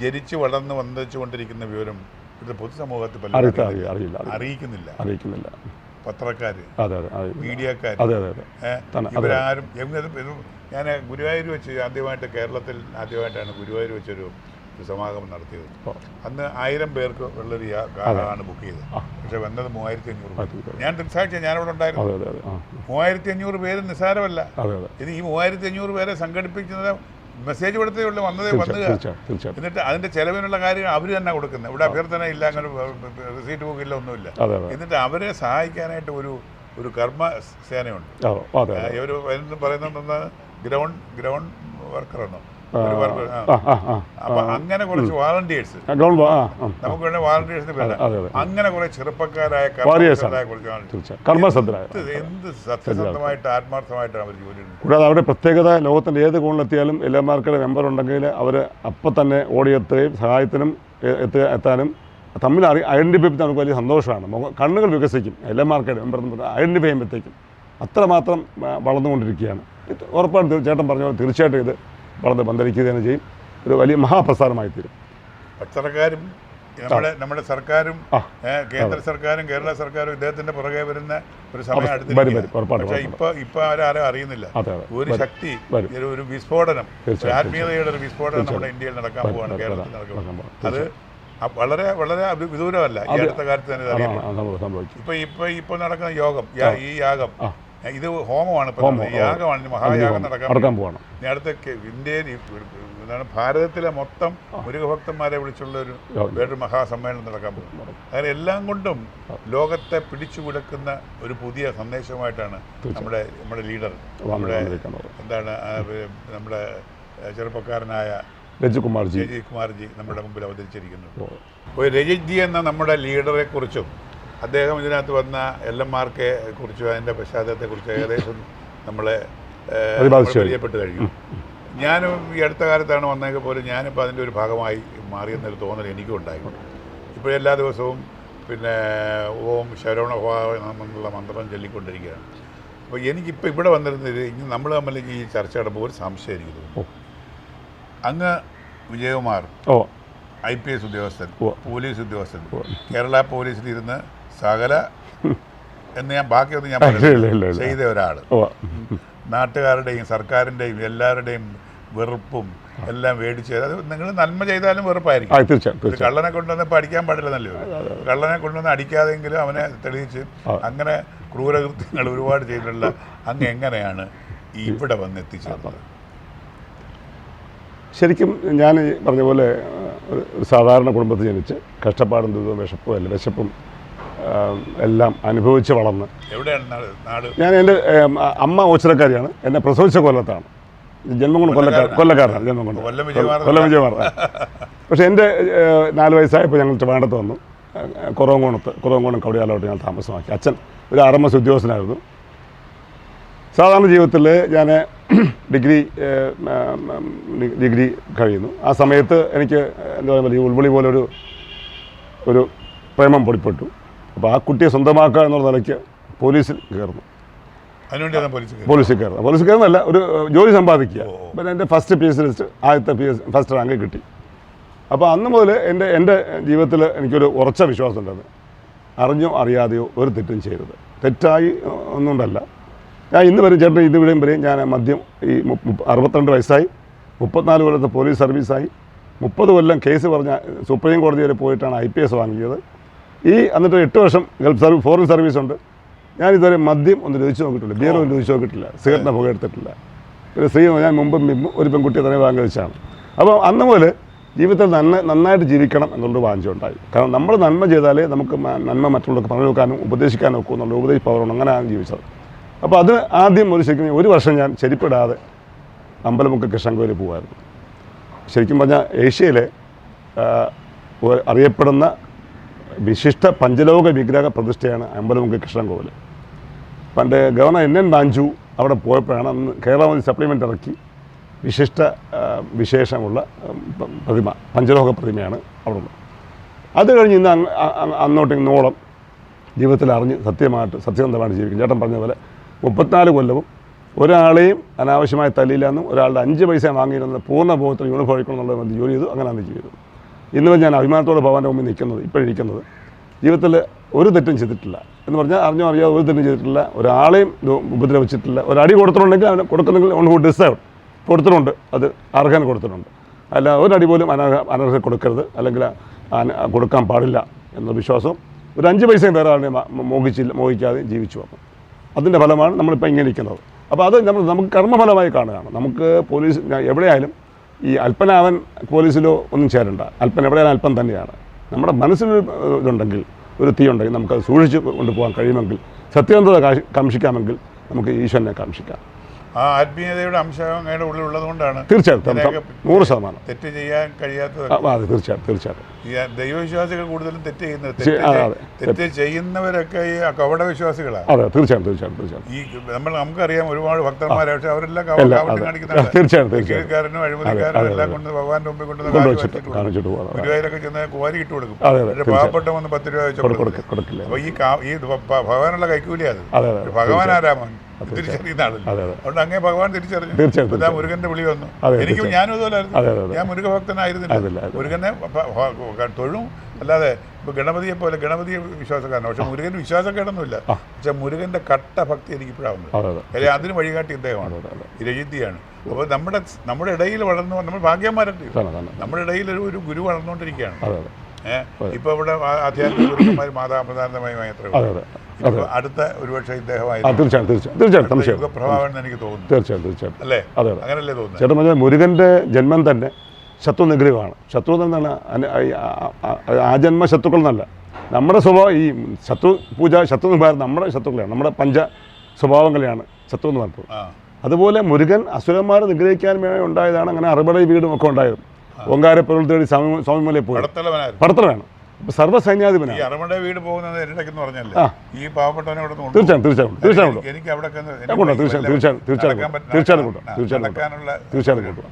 ജനിച്ച് വളർന്ന് വന്നിച്ചുകൊണ്ടിരിക്കുന്ന വിവരം ഇത് പൊതുസമൂഹത്തിൽ അറിയിക്കുന്നില്ല. പത്രക്കാര്, മീഡിയക്കാര്, ഇവരാരും. ഞാൻ ഗുരുവായൂർ വെച്ച് ആദ്യമായിട്ടാണ് ഗുരുവായൂർ വെച്ചൊരു സമാഗമം നടത്തിയത്. അന്ന് 1000 പേർക്ക് ഉള്ളൊരു കാറാണ് ബുക്ക് ചെയ്തത്. പക്ഷെ വന്നത് 3500. ഞാൻ ദൃക്സാക്ഷി, ഞാനിവിടെ ഉണ്ടായിരുന്നു. 3500 പേര് നിസ്സാരമല്ല. ഇത് ഈ 3500 പേരെ സംഘടിപ്പിക്കുന്നത് മെസ്സേജ് കൊടുത്തേ ഉള്ളൂ, വന്നു. എന്നിട്ട് അതിന്റെ ചെലവിനുള്ള കാര്യം അവർ തന്നെ കൊടുക്കുന്നത്. ഇവിടെ അഭ്യർത്ഥന ഇല്ല, അങ്ങനെ റിസീറ്റ് ബുക്ക് ഇല്ല, ഒന്നുമില്ല. എന്നിട്ട് അവരെ സഹായിക്കാനായിട്ട് ഒരു കർമ്മ സേനയുണ്ട്. ഇവർ പറയുന്നത് ഗ്രൗണ്ട് വർക്കറാണോ, അപ്പൊ അങ്ങനെ കുറച്ച് വാളണ്ടിയേഴ്സ്, നമുക്ക് വേണ്ട വാളണ്ടിയേഴ്സിന് പേര്, അങ്ങനെ കുറെ ചെറുപ്പക്കാരായ എന്ത് സത്യസന്ധമായിട്ട് ആത്മാർത്ഥമായിട്ടാണ് അവർ ജോലി ചെയ്യുന്നത്. കൂടാതെ അവരുടെ പ്രത്യേകത, ലോകത്തിൻ്റെ ഏത് കോണിലെത്തിയാലും LMRയുടെ മെമ്പർ ഉണ്ടെങ്കിൽ അവർ അപ്പം തന്നെ ഓടിയെത്തുകയും സഹായത്തിനും എത്താനും തമ്മിൽ ഐഡൻറ്റിഫൈ ചെയ്യാൻ നമുക്ക് വലിയ സന്തോഷമാണ്. കണ്ണുകൾ വികസിക്കും. LMRയുടെ മെമ്പർ ഐഡൻറ്റിഫൈ ചെയ്യുമ്പോഴത്തേക്കും അത്രമാത്രം വളർന്നുകൊണ്ടിരിക്കുകയാണ്. ഉറപ്പാണ് ചേട്ടൻ പറഞ്ഞ പോലെ തീർച്ചയായിട്ടും ഇത് വളർന്ന് പന്തലിക്കുക തന്നെ ചെയ്യും. ഒരു വലിയ മഹാപ്രസ്ഥാനമായി തീരും. പത്രക്കാരും നമ്മുടെ സർക്കാരും കേന്ദ്ര സർക്കാരും കേരള സർക്കാരും ഇദ്ദേഹത്തിന്റെ പുറകെ വരുന്ന ഒരു സമയം അടുത്തിരിക്കും. പക്ഷേ ഇപ്പൊ ആരും അറിയുന്നില്ല. ഒരു ശക്തി, ഒരു വിസ്ഫോടനം, ആത്മീയതയുടെ ഒരു വിസ്ഫോടനം നമ്മുടെ ഇന്ത്യയിൽ നടക്കാൻ പോവാണ്, കേരളത്തിൽ നടക്കാൻ പോവാണ്. അത് വളരെ വളരെ വിദൂരമല്ല, ഈ അടുത്ത കാലത്ത് തന്നെ അറിയാം. ഇപ്പൊ നടക്കുന്ന യോഗം, ഈ യാഗം ഇത് ഹോമമാണ് ഇപ്പം യാഗമാണ്, ഇനി മഹായാഗം നടക്കാൻ പോകണം. ഇനി അടുത്ത ഇന്ത്യയിൽ എന്താണ് ഭാരതത്തിലെ മൊത്തം മുരുകഭക്തന്മാരെ വിളിച്ചുള്ള വേറൊരു മഹാസമ്മേളനം നടക്കാൻ പോകുന്നത്. അങ്ങനെ എല്ലാം കൊണ്ടും ലോകത്തെ പിടിച്ചു കുലക്കുന്ന ഒരു പുതിയ സന്ദേശമായിട്ടാണ് നമ്മുടെ ലീഡർ, നമ്മുടെ എന്താണ് നമ്മുടെ ചെറുപ്പക്കാരനായ രജിത് കുമാർജി നമ്മുടെ മുമ്പിൽ അവതരിച്ചിരിക്കുന്നത്. ഒരു രജിത് ജി എന്ന നമ്മുടെ ലീഡറെ കുറിച്ചും അദ്ദേഹം ഇതിനകത്ത് വന്ന LMRK കുറിച്ചും അതിൻ്റെ പശ്ചാത്തലത്തെക്കുറിച്ചും ഏകദേശം നമ്മളെ പരിചയപ്പെട്ട് കഴിഞ്ഞു. ഞാനും ഈ അടുത്ത കാലത്താണ് വന്നേക്ക് പോലും ഞാനിപ്പോൾ അതിൻ്റെ ഒരു ഭാഗമായി മാറിയെന്നൊരു തോന്നൽ എനിക്കും ഉണ്ടായി. ഇപ്പോൾ എല്ലാ ദിവസവും പിന്നെ ഓം ശരവണഭവാന്നുള്ള മന്ത്രം ചൊല്ലിക്കൊണ്ടിരിക്കുകയാണ്. അപ്പോൾ എനിക്കിപ്പോൾ ഇവിടെ വന്നിരുന്നത് ഇനി നമ്മൾ തമ്മിൽ ഈ ചർച്ച നടക്കുമ്പോൾ ഒരു സംശയം എനിക്ക് തോന്നുന്നു. അങ്ങ് വിജയകുമാർ IPS ഉദ്യോഗസ്ഥൻ, പോലീസ് ഉദ്യോഗസ്ഥൻ, കേരള പോലീസിലിരുന്ന് സകല എന്ന് ഞാൻ ബാക്കിയൊന്നും ഞാൻ ചെയ്ത ഒരാൾ, നാട്ടുകാരുടെയും സർക്കാരിൻ്റെയും എല്ലാവരുടെയും വെറുപ്പും എല്ലാം മേടിച്ച്, അത് നിങ്ങൾ നന്മ ചെയ്താലും വെറുപ്പായിരിക്കും. കള്ളനെ കൊണ്ടുവന്ന് പഠിക്കാൻ പാടില്ലെന്നല്ലോ, കള്ളനെ കൊണ്ടുവന്ന് അടിക്കാതെങ്കിലും അവനെ തെളിയിച്ച് അങ്ങനെ ക്രൂരകൃത്യങ്ങൾ ഒരുപാട് ചെയ്തിട്ടുള്ള അങ്ങ് എങ്ങനെയാണ് ഇവിടെ വന്ന് എത്തിച്ചേർന്നത്? ശരിക്കും ഞാൻ പറഞ്ഞ പോലെ ഒരു സാധാരണ കുടുംബത്തിൽ ജനിച്ച് കഷ്ടപ്പാടും ദുരിതവും വിശപ്പും എല്ലാം അനുഭവിച്ച് വളർന്ന്. എവിടെയാണ് നാട്? ഞാൻ എൻ്റെ അമ്മ ഓച്ചിറക്കാരിയാണ്, എന്നെ പ്രസവിച്ച കൊല്ലത്താണ്, ജന്മം കൊണ്ട് കൊല്ലക്കാരനാണ്, ജന്മം കൊണ്ട് കൊല്ലം വിജയകുമാർ. പക്ഷേ എൻ്റെ 4 വയസ്സായപ്പോൾ ഞങ്ങൾ ട്രിവാൻഡ്രത്ത് വന്നു. കുറവങ്കോണം കവടിയാലോട്ട് ഞാൻ താമസമാക്കി. അച്ഛൻ ഒരു RMS ഉദ്യോഗസ്ഥനായിരുന്നു. സാധാരണ ജീവിതത്തിൽ ഞാൻ ഡിഗ്രി കഴിയുന്നു. ആ സമയത്ത് എനിക്ക് എന്താ പറയുക, ഈ ഉൾവിളി പോലെ ഒരു പ്രേമം പൊടിപ്പെട്ടു. അപ്പോൾ ആ കുട്ടിയെ സ്വന്തമാക്കുക എന്നുള്ള നിലയ്ക്ക് പോലീസിൽ കയറുന്നു. പോലീസിൽ കയറുന്നല്ല, ഒരു ജോലി സമ്പാദിക്കുക. പിന്നെ എൻ്റെ ഫസ്റ്റ് PSC ലിസ്റ്റ്, ആദ്യത്തെ ഫസ്റ്റ് റാങ്ക് കിട്ടി. അപ്പോൾ അന്ന് മുതൽ എൻ്റെ ജീവിതത്തിൽ എനിക്കൊരു ഉറച്ച വിശ്വാസം ഉണ്ടായിരുന്നു, അറിഞ്ഞോ അറിയാതെയോ ഒരു തെറ്റും ചെയ്തത്. തെറ്റായി ഒന്നുകൊണ്ടല്ല. ഞാൻ ഇന്ന് വരെ ചേട്ടൻ ഇതുവരെയും വരെയും ഞാൻ മദ്യം ഈ 62 വയസ്സായി, 34 കൊല്ലത്തെ പോലീസ് സർവീസായി, 30 കൊല്ലം കേസ് പറഞ്ഞ സുപ്രീം കോടതി വരെ പോയിട്ടാണ് IPS വാങ്ങിയത്. എന്നിട്ട് 8 വർഷം ഫോറിൻ സർവീസ് ഉണ്ട്. ഞാനിതുവരെ മദ്യം ഒന്നും രുചിച്ച് നോക്കിയിട്ടില്ല, ബിയർ ഒന്നും രുചിച്ച് നോക്കിയിട്ടില്ല, സിഗരറ്റിനെ പുക എടുത്തിട്ടില്ല. ഒരു സ്ത്രീ ഞാൻ മുമ്പും ഒരു പെൺകുട്ടിയെ തന്നെ വാങ്ങി കഴിച്ചാണ്. അപ്പോൾ അന്ന് മുതൽ ജീവിതത്തിൽ നന്നായിട്ട് ജീവിക്കണം എന്നുള്ളൊരു വാഞ്ച ഉണ്ടായി. കാരണം നമ്മൾ നന്മ ചെയ്താലേ നമുക്ക് നന്മ മറ്റുള്ളവർക്ക് പറഞ്ഞു നോക്കാനും ഉപദേശിക്കാനും ഒക്കെ എന്നുള്ള ഉപദേശ പവറാണ്. അങ്ങനെയാണ് ജീവിച്ചത്. അപ്പോൾ അത് ആദ്യം ശരിക്കും 1 വർഷം ഞാൻ ചെരിപ്പിടാതെ അമ്പലമുക്ക് കൃഷ്ണൻകോയിൽ പോകുമായിരുന്നു. ശരിക്കും പറഞ്ഞാൽ ഏഷ്യയിലെ അറിയപ്പെടുന്ന വിശിഷ്ട പഞ്ചലോക വിഗ്രഹ പ്രതിഷ്ഠയാണ് അമ്പലമുക്ക് കൃഷ്ണൻകോവിൽ. പണ്ട് ഗവർണർ NN ബാഞ്ചു അവിടെ പോയപ്പോഴാണ് അന്ന് കേരള സപ്ലിമെൻ്റ് ഇറക്കി വിശേഷമുള്ള പ്രതിമ, പഞ്ചലോക പ്രതിമയാണ് അവിടെ ഉള്ളത്. അത് കഴിഞ്ഞ് ഇന്ന് അങ്ങോട്ട് ഇന്നോളം ജീവിതത്തിൽ അറിഞ്ഞ് സത്യസന്ധമായിട്ട് ജീവിക്കും. ചേട്ടൻ പറഞ്ഞ പോലെ 34 കൊല്ലവും ഒരാളെയും അനാവശ്യമായി തല്ലിയില്ലെന്നും ഒരാളുടെ 5 പൈസ വാങ്ങിയിരുന്ന പൂർണ്ണ ബോധത്തിൽ യൂണിഫോം അടിക്കണം എന്നുള്ളത് ജോലി ചെയ്തു. അങ്ങനെയാണ് ജീവിതം. ഇന്ന് ഞാൻ അഭിമാനത്തോടെ ഭഗവാന്റെ മുമ്പിൽ നിൽക്കുന്നത്, ഇപ്പോഴിരിക്കുന്നത്. ജീവിതത്തിൽ ഒരു തെറ്റും ചെയ്തിട്ടില്ല എന്ന് പറഞ്ഞാൽ അറിഞ്ഞോ അറിയാതെ ഒരു തെറ്റും ചെയ്തിട്ടില്ല, ഒരാളെയും ഉപദ്രവിച്ചിട്ടില്ല. ഒരടി കൊടുത്തിട്ടുണ്ടെങ്കിൽ അവന് കൊടുക്കുന്നെങ്കിൽ ഓൺ ഹു ഡിസേർവ് കൊടുത്തിട്ടുണ്ട്, അത് അർഹൻ കൊടുത്തിട്ടുണ്ട്. അല്ല ഒരടി പോലും അനർഹ കൊടുക്കരുത്, അല്ലെങ്കിൽ കൊടുക്കാൻ പാടില്ല എന്ന വിശ്വാസവും ഒരു 5 പൈസയും വേറെ ആളിനെ മോഹിക്കാതെ ജീവിച്ചു വന്നു. അതിൻ്റെ ഫലമാണ് നമ്മളിപ്പോൾ ഇങ്ങനെ ഇരിക്കുന്നത്. അപ്പോൾ അത് നമുക്ക് കർമ്മഫലമായി കാണുകയാണ്. നമുക്ക് പോലീസ് എവിടെയായാലും ഈ അല്പനാവൻ പോലീസിലോ ഒന്നും ചേരണ്ട. അല്പൻ എവിടെയായാലും അല്പൻ തന്നെയാണ്. നമ്മുടെ മനസ്സിലൊരു ഇതുണ്ടെങ്കിൽ, ഒരു തീ ഉണ്ടെങ്കിൽ നമുക്കത് സൂക്ഷിച്ച് കൊണ്ടുപോകാൻ കഴിയുമെങ്കിൽ, സത്യസന്ധത കാംക്ഷിക്കാമെങ്കിൽ നമുക്ക് ഈശ്വരനെ കാംക്ഷിക്കാം. ആ ആത്മീയതയുടെ അംശം അങ്ങയുടെ ഉള്ളിലുള്ളതുകൊണ്ടാണ് തീർച്ചയായിട്ടും 100% തെറ്റ് ചെയ്യാൻ കഴിയാത്തത്. അതെ, തീർച്ചയായിട്ടും. ഈ ദൈവവിശ്വാസികൾ കൂടുതലും തെറ്റ് ചെയ്യുന്നത്, തെറ്റ് ചെയ്യുന്നവരൊക്കെ ഈ കപട വിശ്വാസികളാണ്. അതെ, തീർച്ചയായിട്ടും. ഈ നമുക്കറിയാം ഒരുപാട് ഭക്തന്മാരെ, പക്ഷെ അവരെല്ലാം കാണിക്കുന്നവരും അഴിമതിക്കാരനും എല്ലാം കൊണ്ട് ഭഗവാന്റെ മുമ്പിൽ കൊണ്ടുവന്നിട്ട് ഗുരുവായൂരൊക്കെ ചെന്ന് കോരി ഇട്ട് കൊടുക്കും. പാവപ്പെട്ട വന്ന് 10 രൂപ വെച്ച് കൊടുക്കില്ല. അപ്പൊ ഈ ഭഗവാനുള്ള കൈക്കൂലി അത്. ഭഗവാൻ ആരാമൻ തിരിച്ചറിയുന്ന ആളല്ല. അതുകൊണ്ട് അങ്ങേ ഭഗവാൻ തിരിച്ചറിഞ്ഞു. മുരുകന്റെ വിളി വന്നു. എനിക്കും ഞാനും ഇതുപോലായിരുന്നു. ഞാൻ മുരുകഭക്തനായിരുന്നില്ല. മുരുകനെ തൊഴും, അല്ലാതെ ഇപ്പൊ ഗണപതിയെ പോലെ ഗണപതി വിശ്വാസക്കാരനാണ്. പക്ഷെ മുരുകന് വിശ്വാസക്കേടൊന്നുമില്ല. പക്ഷെ മുരുകന്റെ കട്ട ഭക്തി എനിക്ക് ഇപ്പോഴാവുന്നത്. കാര്യം അതിന് വഴികാട്ടി ഇദ്ദേഹമാണ്, രജിത്തിയാണ്. അപ്പോൾ നമ്മുടെ ഇടയിൽ വളർന്നു, നമ്മൾ ഭാഗ്യന്മാരല്ലേ. നമ്മുടെ ഇടയിൽ ഒരു ഗുരു വളർന്നുകൊണ്ടിരിക്കുകയാണ്. ഇപ്പൊ ഇവിടെ ആധ്യാത്മിക ഗുരുക്കന്മാർ മാതാപ്രധാനമായി മാത്രമേ. അടുത്ത ഒരുപക്ഷെ ഇദ്ദേഹമായിരുന്നു തീർച്ചയായിട്ടും യുഗപ്രഭാവൻ എന്ന് എനിക്ക് തോന്നുന്നു. തീർച്ചയായിട്ടും അല്ലേ? അതെ അങ്ങനല്ലേ തോന്നുന്നത്? ചേട്ടൻ പറഞ്ഞാൽ മുരുകൻ്റെ ജന്മം തന്നെ ശത്രു നിഗ്രഹമാണ്. ശത്രു എന്നാണ് ആജന്മ ശത്രുക്കൾ എന്നല്ല, നമ്മുടെ സ്വഭാവം ഈ ശത്രു പൂജ, ശത്രു നിവാരണം നമ്മുടെ ശത്രുക്കളെയാണ്, നമ്മുടെ പഞ്ച സ്വഭാവങ്ങളെയാണ് ശത്രു എന്ന് പറഞ്ഞത്. അതുപോലെ മുരുകൻ അസുരന്മാരെ നിഗ്രഹിക്കാൻ വേണ്ടി ഉണ്ടായതാണ്. അങ്ങനെ അറുപട വീടും ഒക്കെ ഉണ്ടായത്. ഓങ്കാരപ്പൊരുൾ തേടി സ്വാമിമലയിൽ പോയി പടത്തലമാണ്. സർവ്വസൈന്യാധിപനാണ്. വീട് പോകുന്നത് ഈ പാവപ്പെട്ടവനോട് തീർച്ചയായിട്ടും എനിക്ക് അവിടെ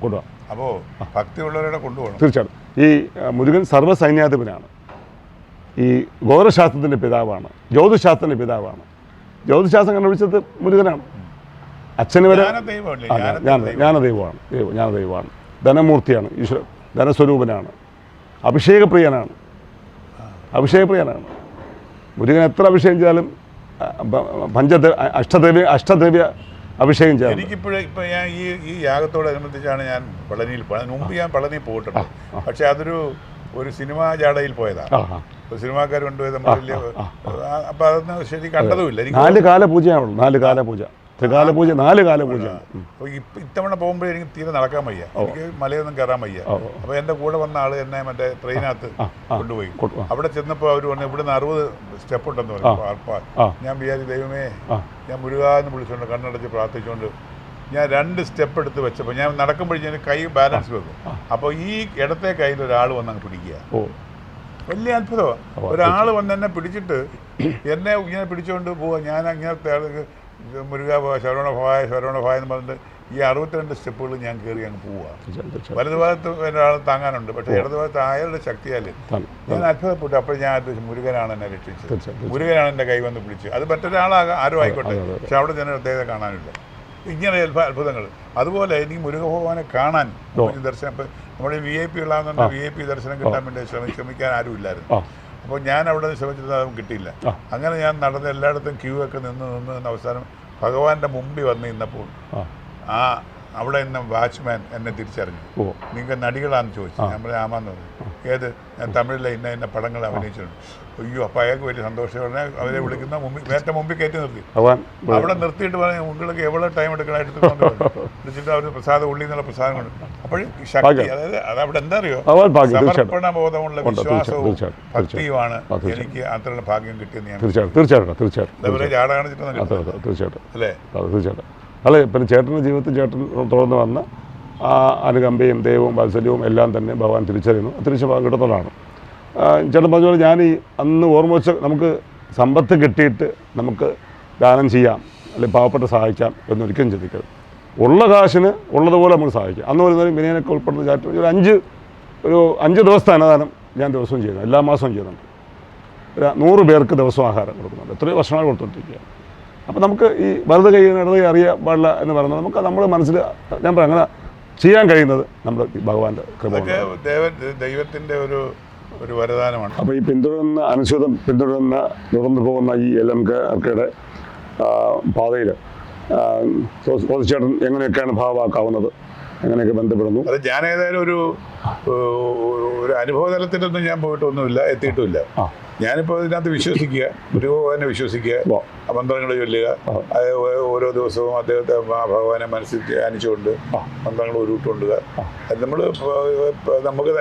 കൊണ്ടുപോകാം. അപ്പോൾ ഭക്തിയുള്ളവരുടെ കൊണ്ടുപോകണം. തീർച്ചയായിട്ടും ഈ മുരുകൻ സർവ്വസൈന്യാധിപനാണ്. ഈ ഗോത്രശാസ്ത്രത്തിൻ്റെ പിതാവാണ്, ജ്യോതിശാസ്ത്രത്തിൻ്റെ പിതാവാണ്. ജ്യോതിശാസ്ത്രം കണ്ടുപിടിച്ചത് മുരുകനാണ്. അച്ഛന് വരെ ജ്ഞാനദൈവമാണ്, ധനമൂർത്തിയാണ്, ഈശ്വര ധനസ്വരൂപനാണ്, അഭിഷേകപ്രിയനാണ്. മുരുകൻ എത്ര അഭിഷേകം ചെയ്താലും അഷ്ടദ്രവ്യ അഭിഷേകം ചെയ്യാം. എനിക്കിപ്പോഴും ഇപ്പം ഞാൻ ഈ യാഗത്തോടനുബന്ധിച്ചാണ് ഞാൻ മുമ്പ് ഞാൻ പളനിയിൽ പോയിട്ടുണ്ട്. പക്ഷെ അതൊരു സിനിമാ ജാടയിൽ പോയതാണ്. സിനിമാക്കാർ കൊണ്ടുപോയത് നമ്മൾ വലിയ അപ്പം അതൊന്നും ശരി കണ്ടതുമില്ല. എനിക്ക് 4 കാല പൂജയാണുള്ളൂ. 4 കാല പൂജ, ത്രികാല പൂജ, 4 കാല പൂജ. അപ്പോൾ ഇത്തവണ പോകുമ്പോഴേ എനിക്ക് തീരെ നടക്കാൻ വയ്യ, എനിക്ക് മലയൊന്നും കയറാൻ വയ്യ. അപ്പോൾ എൻ്റെ കൂടെ വന്ന ആൾ എന്നെ മറ്റേ ട്രെയിനകത്ത് കൊണ്ടുപോയി. അവിടെ ചെന്നപ്പോൾ അവർ പറഞ്ഞു ഇവിടുന്ന് 60 സ്റ്റെപ്പ് ഉണ്ടെന്ന് പറഞ്ഞു. ഞാൻ വിചാരിച്ചു ദൈവമേ, ഞാൻ മുരുകാന്ന് വിളിച്ചുകൊണ്ട് കണ്ണടച്ച് പ്രാർത്ഥിച്ചുകൊണ്ട് ഞാൻ 2 സ്റ്റെപ്പ് എടുത്ത് വെച്ചപ്പോൾ ഞാൻ നടക്കുമ്പോഴേ കൈ ബാലൻസ് വെക്കും. അപ്പോൾ ഈ ഇടത്തെ കയ്യിൽ ഒരാൾ വന്ന് അങ്ങ് പിടിക്കുക. വലിയ അത്ഭുതമാണ്. ഒരാൾ വന്ന് എന്നെ പിടിച്ചിട്ട് എന്നെ ഇങ്ങനെ പിടിച്ചുകൊണ്ട് പോവുക. ഞാൻ അങ്ങനെ മുരുക ശരവണഭായ എന്ന് പറഞ്ഞിട്ട് ഈ 62 സ്റ്റെപ്പുകൾ ഞാൻ കയറി അങ്ങ് പോവുക. വലതുഭാഗത്ത് ഒരാൾ താങ്ങാനുണ്ട്, പക്ഷേ ഇടതുഭാഗത്ത് അയാളുടെ ശക്തിയാൽ ഞാൻ അത്ഭുതപ്പെട്ടു. അപ്പോൾ ഞാൻ മുരുകനാണ് എന്നെ രക്ഷിച്ചത്, മുരുകനാണ് എൻ്റെ കൈ വന്ന് പിടിച്ചത്. അത് മറ്റൊരാളാകാം, ആരും ആയിക്കോട്ടെ, പക്ഷെ അവിടെ ജന പ്രത്യേകത കാണാനില്ല. ഇങ്ങനെ അത്ഭുതങ്ങൾ. അതുപോലെ എനിക്ക് മുരുകഭഗവാനെ കാണാൻ ദർശനം, ഇപ്പം നമ്മുടെ VIP ഉള്ളതെന്നുണ്ട്, VIP ദർശനം കിട്ടാൻ വേണ്ടി ശ്രമിക്കാൻ ആരും ഇല്ലായിരുന്നു. അപ്പോൾ ഞാൻ അവിടെ ശ്രമിച്ചിട്ട് അതും കിട്ടിയില്ല. അങ്ങനെ ഞാൻ നടന്ന് എല്ലായിടത്തും ക്യൂ ഒക്കെ നിന്ന് അവസാനം ഭഗവാന്റെ മുമ്പിൽ വന്ന് നിന്നപ്പോൾ അവിടെ നിന്ന് വാച്ച്മാൻ എന്നെ തിരിച്ചറിഞ്ഞു. നിങ്ങൾ നടികളാണെന്ന് ചോദിച്ചു. ഞാൻ പറഞ്ഞു ആമാന്ന് പറഞ്ഞു. ഏത്? ഞാൻ തമിഴിലെ ഇന്ന പടങ്ങൾ അഭിനയിച്ചിട്ടുണ്ട്. അയ്യോ, അപ്പോൾ അയാൾക്ക് വലിയ സന്തോഷം. പറഞ്ഞാൽ അവരെ വിളിക്കുന്ന നേരത്തെ മുമ്പിൽ കയറ്റി നിർത്തി. അവിടെ നിർത്തിയിട്ട് പറഞ്ഞു നിങ്ങൾക്ക് എவ்வளோ ടൈം എടുക്കണം എടുത്തുകൊണ്ട് വിളിച്ചിട്ട് അവർ പ്രസാദം ഉള്ളിൽ നിന്നുള്ള പ്രസാദം കൊണ്ട്. അപ്പോഴും ശക്തി, അതായത് അതവിടെ എന്താ അറിയോ, സമർപ്പണ ബോധമുള്ള വിശ്വാസവും ഭക്തിയുമാണ് എനിക്ക് അത്രയുള്ള ഭാഗ്യം കിട്ടിയെന്ന് ഞാൻ തീർച്ചയായിട്ടും ജാട കാണിച്ചിട്ടൊന്നും അല്ലേ? തീർച്ചയായിട്ടും. അല്ല, പിന്നെ ചേട്ടൻ്റെ ജീവിതത്തിൽ ചേട്ടൻ തുടർന്ന് വന്ന ആ അനുകമ്പയും ദൈവവും വാത്സല്യവും എല്ലാം തന്നെ ഭഗവാൻ തിരിച്ചറിയുന്നു. തിരിച്ച് കിട്ടുന്നതാണ്. ചേട്ടൻ പറഞ്ഞ പോലെ ഞാൻ അന്ന് ഓർമ്മ വെച്ച നമുക്ക് സമ്പത്ത് കിട്ടിയിട്ട് നമുക്ക് ദാനം ചെയ്യാം, അല്ലെങ്കിൽ പാവപ്പെട്ട സഹായിക്കാം എന്നൊരിക്കലും ചിന്തിക്കരുത്. ഉള്ള കാശിന് ഉള്ളതുപോലെ നമുക്ക് സഹായിക്കാം. അന്ന് വരുന്നവരും വിനയനൊക്കെ ഉൾപ്പെടുന്ന ചാറ്റ് ഒരു 5 ദിവസത്തെ അന്നദാനം ഞാൻ ദിവസവും ചെയ്യുന്നു, എല്ലാ മാസവും ചെയ്യുന്നുണ്ട്. 100 പേർക്ക് ദിവസവും ആഹാരം കൊടുക്കുന്നുണ്ട്. എത്രയോ വർഷങ്ങൾ കൊടുത്തുകൊണ്ടിരിക്കുക. അപ്പോൾ നമുക്ക് ഈ വലത് കൈ ഇടത് കൈ അറിയാൻ പാടില്ല എന്ന് പറയുന്നത് നമുക്ക് നമ്മുടെ മനസ്സിൽ ഞാൻ പറയാം അങ്ങനെ ചെയ്യാൻ കഴിയുന്നത് നമ്മുടെ ഭഗവാന്റെ കൃപ, ദൈവത്തിൻ്റെ ഒരു വരദാനമാണ്. അപ്പോൾ ഈ പിന്തുടരുന്ന തുടർന്ന് പോകുന്ന ഈ LMKRKയുടെ പാതയിൽ ചേട്ടൻ എങ്ങനെയൊക്കെയാണ് ഭാഗമാക്കാവുന്നത്, എങ്ങനെയൊക്കെ ബന്ധപ്പെടുന്നു? അത് ഞാൻ ഏതായാലും ഒരു അനുഭവ തലത്തിലൊന്നും ഞാൻ പോയിട്ടൊന്നുമില്ല, എത്തിയിട്ടുമില്ല. ഞാനിപ്പോൾ ഇതിനകത്ത് വിശ്വസിക്കുക, ഗുരുഭഗവാനെ വിശ്വസിക്കുക, മന്ത്രങ്ങൾ ചൊല്ലുക, ഓരോ ദിവസവും അദ്ദേഹത്തെ ഭഗവാനെ മനസ്സിൽ ധ്യാനിച്ചുകൊണ്ട് മന്ത്രങ്ങൾ ഉരുട്ടുകൊണ്ടുക. അത് നമുക്ക്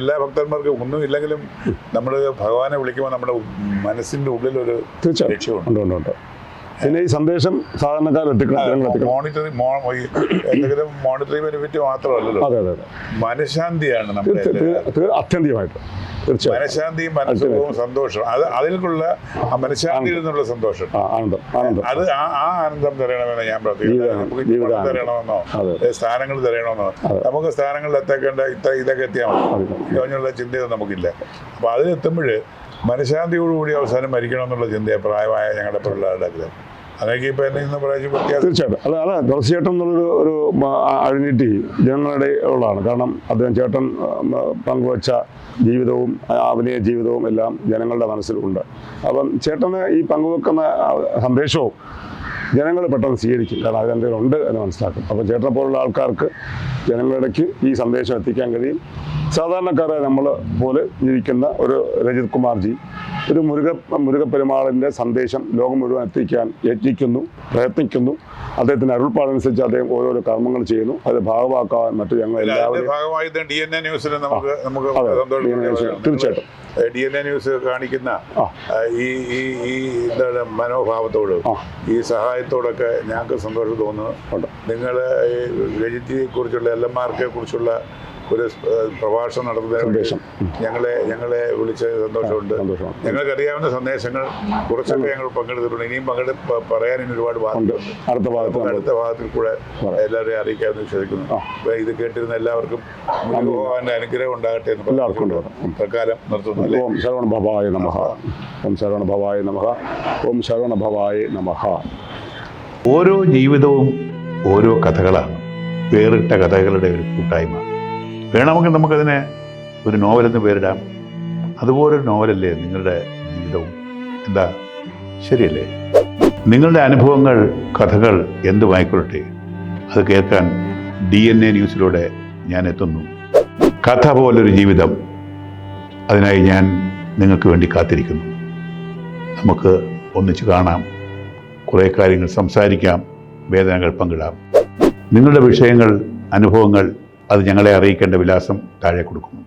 എല്ലാ ഭക്തന്മാർക്കും ഒന്നും ഇല്ലെങ്കിലും നമ്മൾ ഭഗവാനെ വിളിക്കുമ്പോൾ നമ്മുടെ മനസ്സിൻ്റെ ഉള്ളിലൊരു ലക്ഷ്യമുണ്ട്. പിന്നെ ഈ സന്ദേശം സാധാരണക്കാരെത്തിക്കണം. എന്തെങ്കിലും മോണിറ്ററി ബെനിഫിറ്റ് മാത്രമല്ലല്ലോ, മനഃശാന്തിയാണ് നമ്മുടെ അത്യന്തികമായിട്ട്. മനഃശാന്തിയും മനസ്സുഖവും സന്തോഷം, അതിലുള്ള ആ മനഃശാന്തിയിൽ നിന്നുള്ള സന്തോഷം, അത് ആ ആനന്ദം തരണമെന്ന് ഞാൻ പ്രാർത്ഥിക്കുന്നു. തരണമെന്നോ സ്ഥാനങ്ങൾ തരണമെന്നോ, നമുക്ക് സ്ഥാനങ്ങളിൽ എത്തേക്കേണ്ട ഇതൊക്കെ എത്തിയാൽ മതി കഴിഞ്ഞുള്ള ചിന്തയൊന്നും നമുക്കില്ല. അപ്പോൾ അതിലെത്തുമ്പോൾ മനഃശാന്തിയോടുകൂടി അവസാനം മരിക്കണമെന്നുള്ള ചിന്തയെ പ്രായമായ ഞങ്ങളുടെ പിള്ളേരുടെ ആഗ്രഹം. അതൊക്കെ ഇപ്പം എന്നെ ഇന്ന് പ്രാവശ്യം തീർച്ചയായിട്ടും അതെ തീർച്ചയായിട്ടും എന്നുള്ളൊരു അഴിനീട്ടി ജനങ്ങളുടെ ഉള്ളതാണ്. കാരണം അദ്ദേഹം ചേട്ടൻ പങ്കുവച്ച ജീവിതവും അഭിനയ ജീവിതവും എല്ലാം ജനങ്ങളുടെ മനസ്സിലുണ്ട്. അപ്പം ചേട്ടന് ഈ പങ്കുവെക്കുന്ന സന്ദേശവും ജനങ്ങൾ പെട്ടെന്ന് സ്വീകരിക്കും. കാരണം അതിലെന്തെങ്കിലും ഉണ്ട് എന്ന് മനസ്സിലാക്കും. അപ്പോൾ ചേട്ടനെ പോലുള്ള ആൾക്കാർക്ക് ജനങ്ങളിടയ്ക്ക് ഈ സന്ദേശം എത്തിക്കാൻ കഴിയും. സാധാരണക്കാരെ നമ്മൾ പോലെ ജീവിക്കുന്ന ഒരു രജിത് കുമാർജി ഒരു മുരുകപ്പെരുമാളിൻ്റെ സന്ദേശം ലോകം മുഴുവൻ എത്തിക്കാൻ യത്നിക്കുന്നു, പ്രയത്നിക്കുന്നു. അദ്ദേഹത്തിൻ്റെ അരുൾപ്പാടനുസരിച്ച് അദ്ദേഹം ഓരോരോ കർമ്മങ്ങൾ ചെയ്യുന്നു. അത് ഭാഗമാക്കാൻ മറ്റു ഞങ്ങൾ എല്ലാവരും ഭാഗമായി DNA ന്യൂസിൽ നമുക്ക് തീർച്ചയായിട്ടും DNA ന്യൂസ് കാണിക്കുന്ന ഈ എന്താണ് മനോഭാവത്തോട് ഈ സഹായത്തോടൊക്കെ ഞങ്ങൾക്ക് സന്തോഷം തോന്നുന്നു. നിങ്ങൾ രജിത്തിയെ കുറിച്ചുള്ള LMRK കുറിച്ചുള്ള ഒരു പ്രഭാഷണം നടത്തുന്നതിന് ഞങ്ങളെ വിളിച്ച സന്തോഷമുണ്ട്. ഞങ്ങൾക്കറിയാവുന്ന സന്ദേശങ്ങൾ കുറച്ചൊക്കെ ഞങ്ങൾ പങ്കെടുത്തിട്ടുണ്ട്. ഇനിയും പറയാൻ ഇനി ഒരുപാട് ഭാഗത്തുണ്ട്. അടുത്ത ഭാഗത്തിൽ കൂടെ എല്ലാവരെയും അറിയിക്കാമെന്ന് വിശ്വസിക്കുന്നു. ഇത് കേട്ടിരുന്ന എല്ലാവർക്കും ഭഗവാന്റെ അനുഗ്രഹം ഉണ്ടാകട്ടെ എന്ന് തൽക്കാലം നിർത്തുന്നു. ഓം ശരവണ ഭവായ നമഃ. ഓം ശരവണ ഭവായ നമഃ. ഓം ശരവണ ഭവായ നമഃ. ഓരോ ജീവിതവും ഓരോ കഥകളാണ്, വേറിട്ട കഥകളുടെ ഒരു കൂട്ടായ്മ. വേണമെങ്കിൽ നമുക്കതിനെ ഒരു നോവലെന്ന് പേരിടാം. അതുപോലൊരു നോവലല്ലേ നിങ്ങളുടെ ജീവിതവും? എന്താ, ശരിയല്ലേ? നിങ്ങളുടെ അനുഭവങ്ങൾ, കഥകൾ എന്തുമായിക്കൊള്ളട്ടെ, അത് കേൾക്കാൻ DNA ന്യൂസിലൂടെ ഞാൻ എത്തുന്നു. കഥ പോലൊരു ജീവിതം, അതിനായി ഞാൻ നിങ്ങൾക്ക് വേണ്ടി കാത്തിരിക്കുന്നു. നമുക്ക് ഒന്നിച്ച് കാണാം, കുറേ കാര്യങ്ങൾ സംസാരിക്കാം, വേദനകൾ പങ്കിടാം. നിങ്ങളുടെ വിഷയങ്ങൾ, അനുഭവങ്ങൾ അത് ഞങ്ങളെ അറിയിക്കേണ്ട വിലാസം താഴെ കൊടുക്കുന്നു.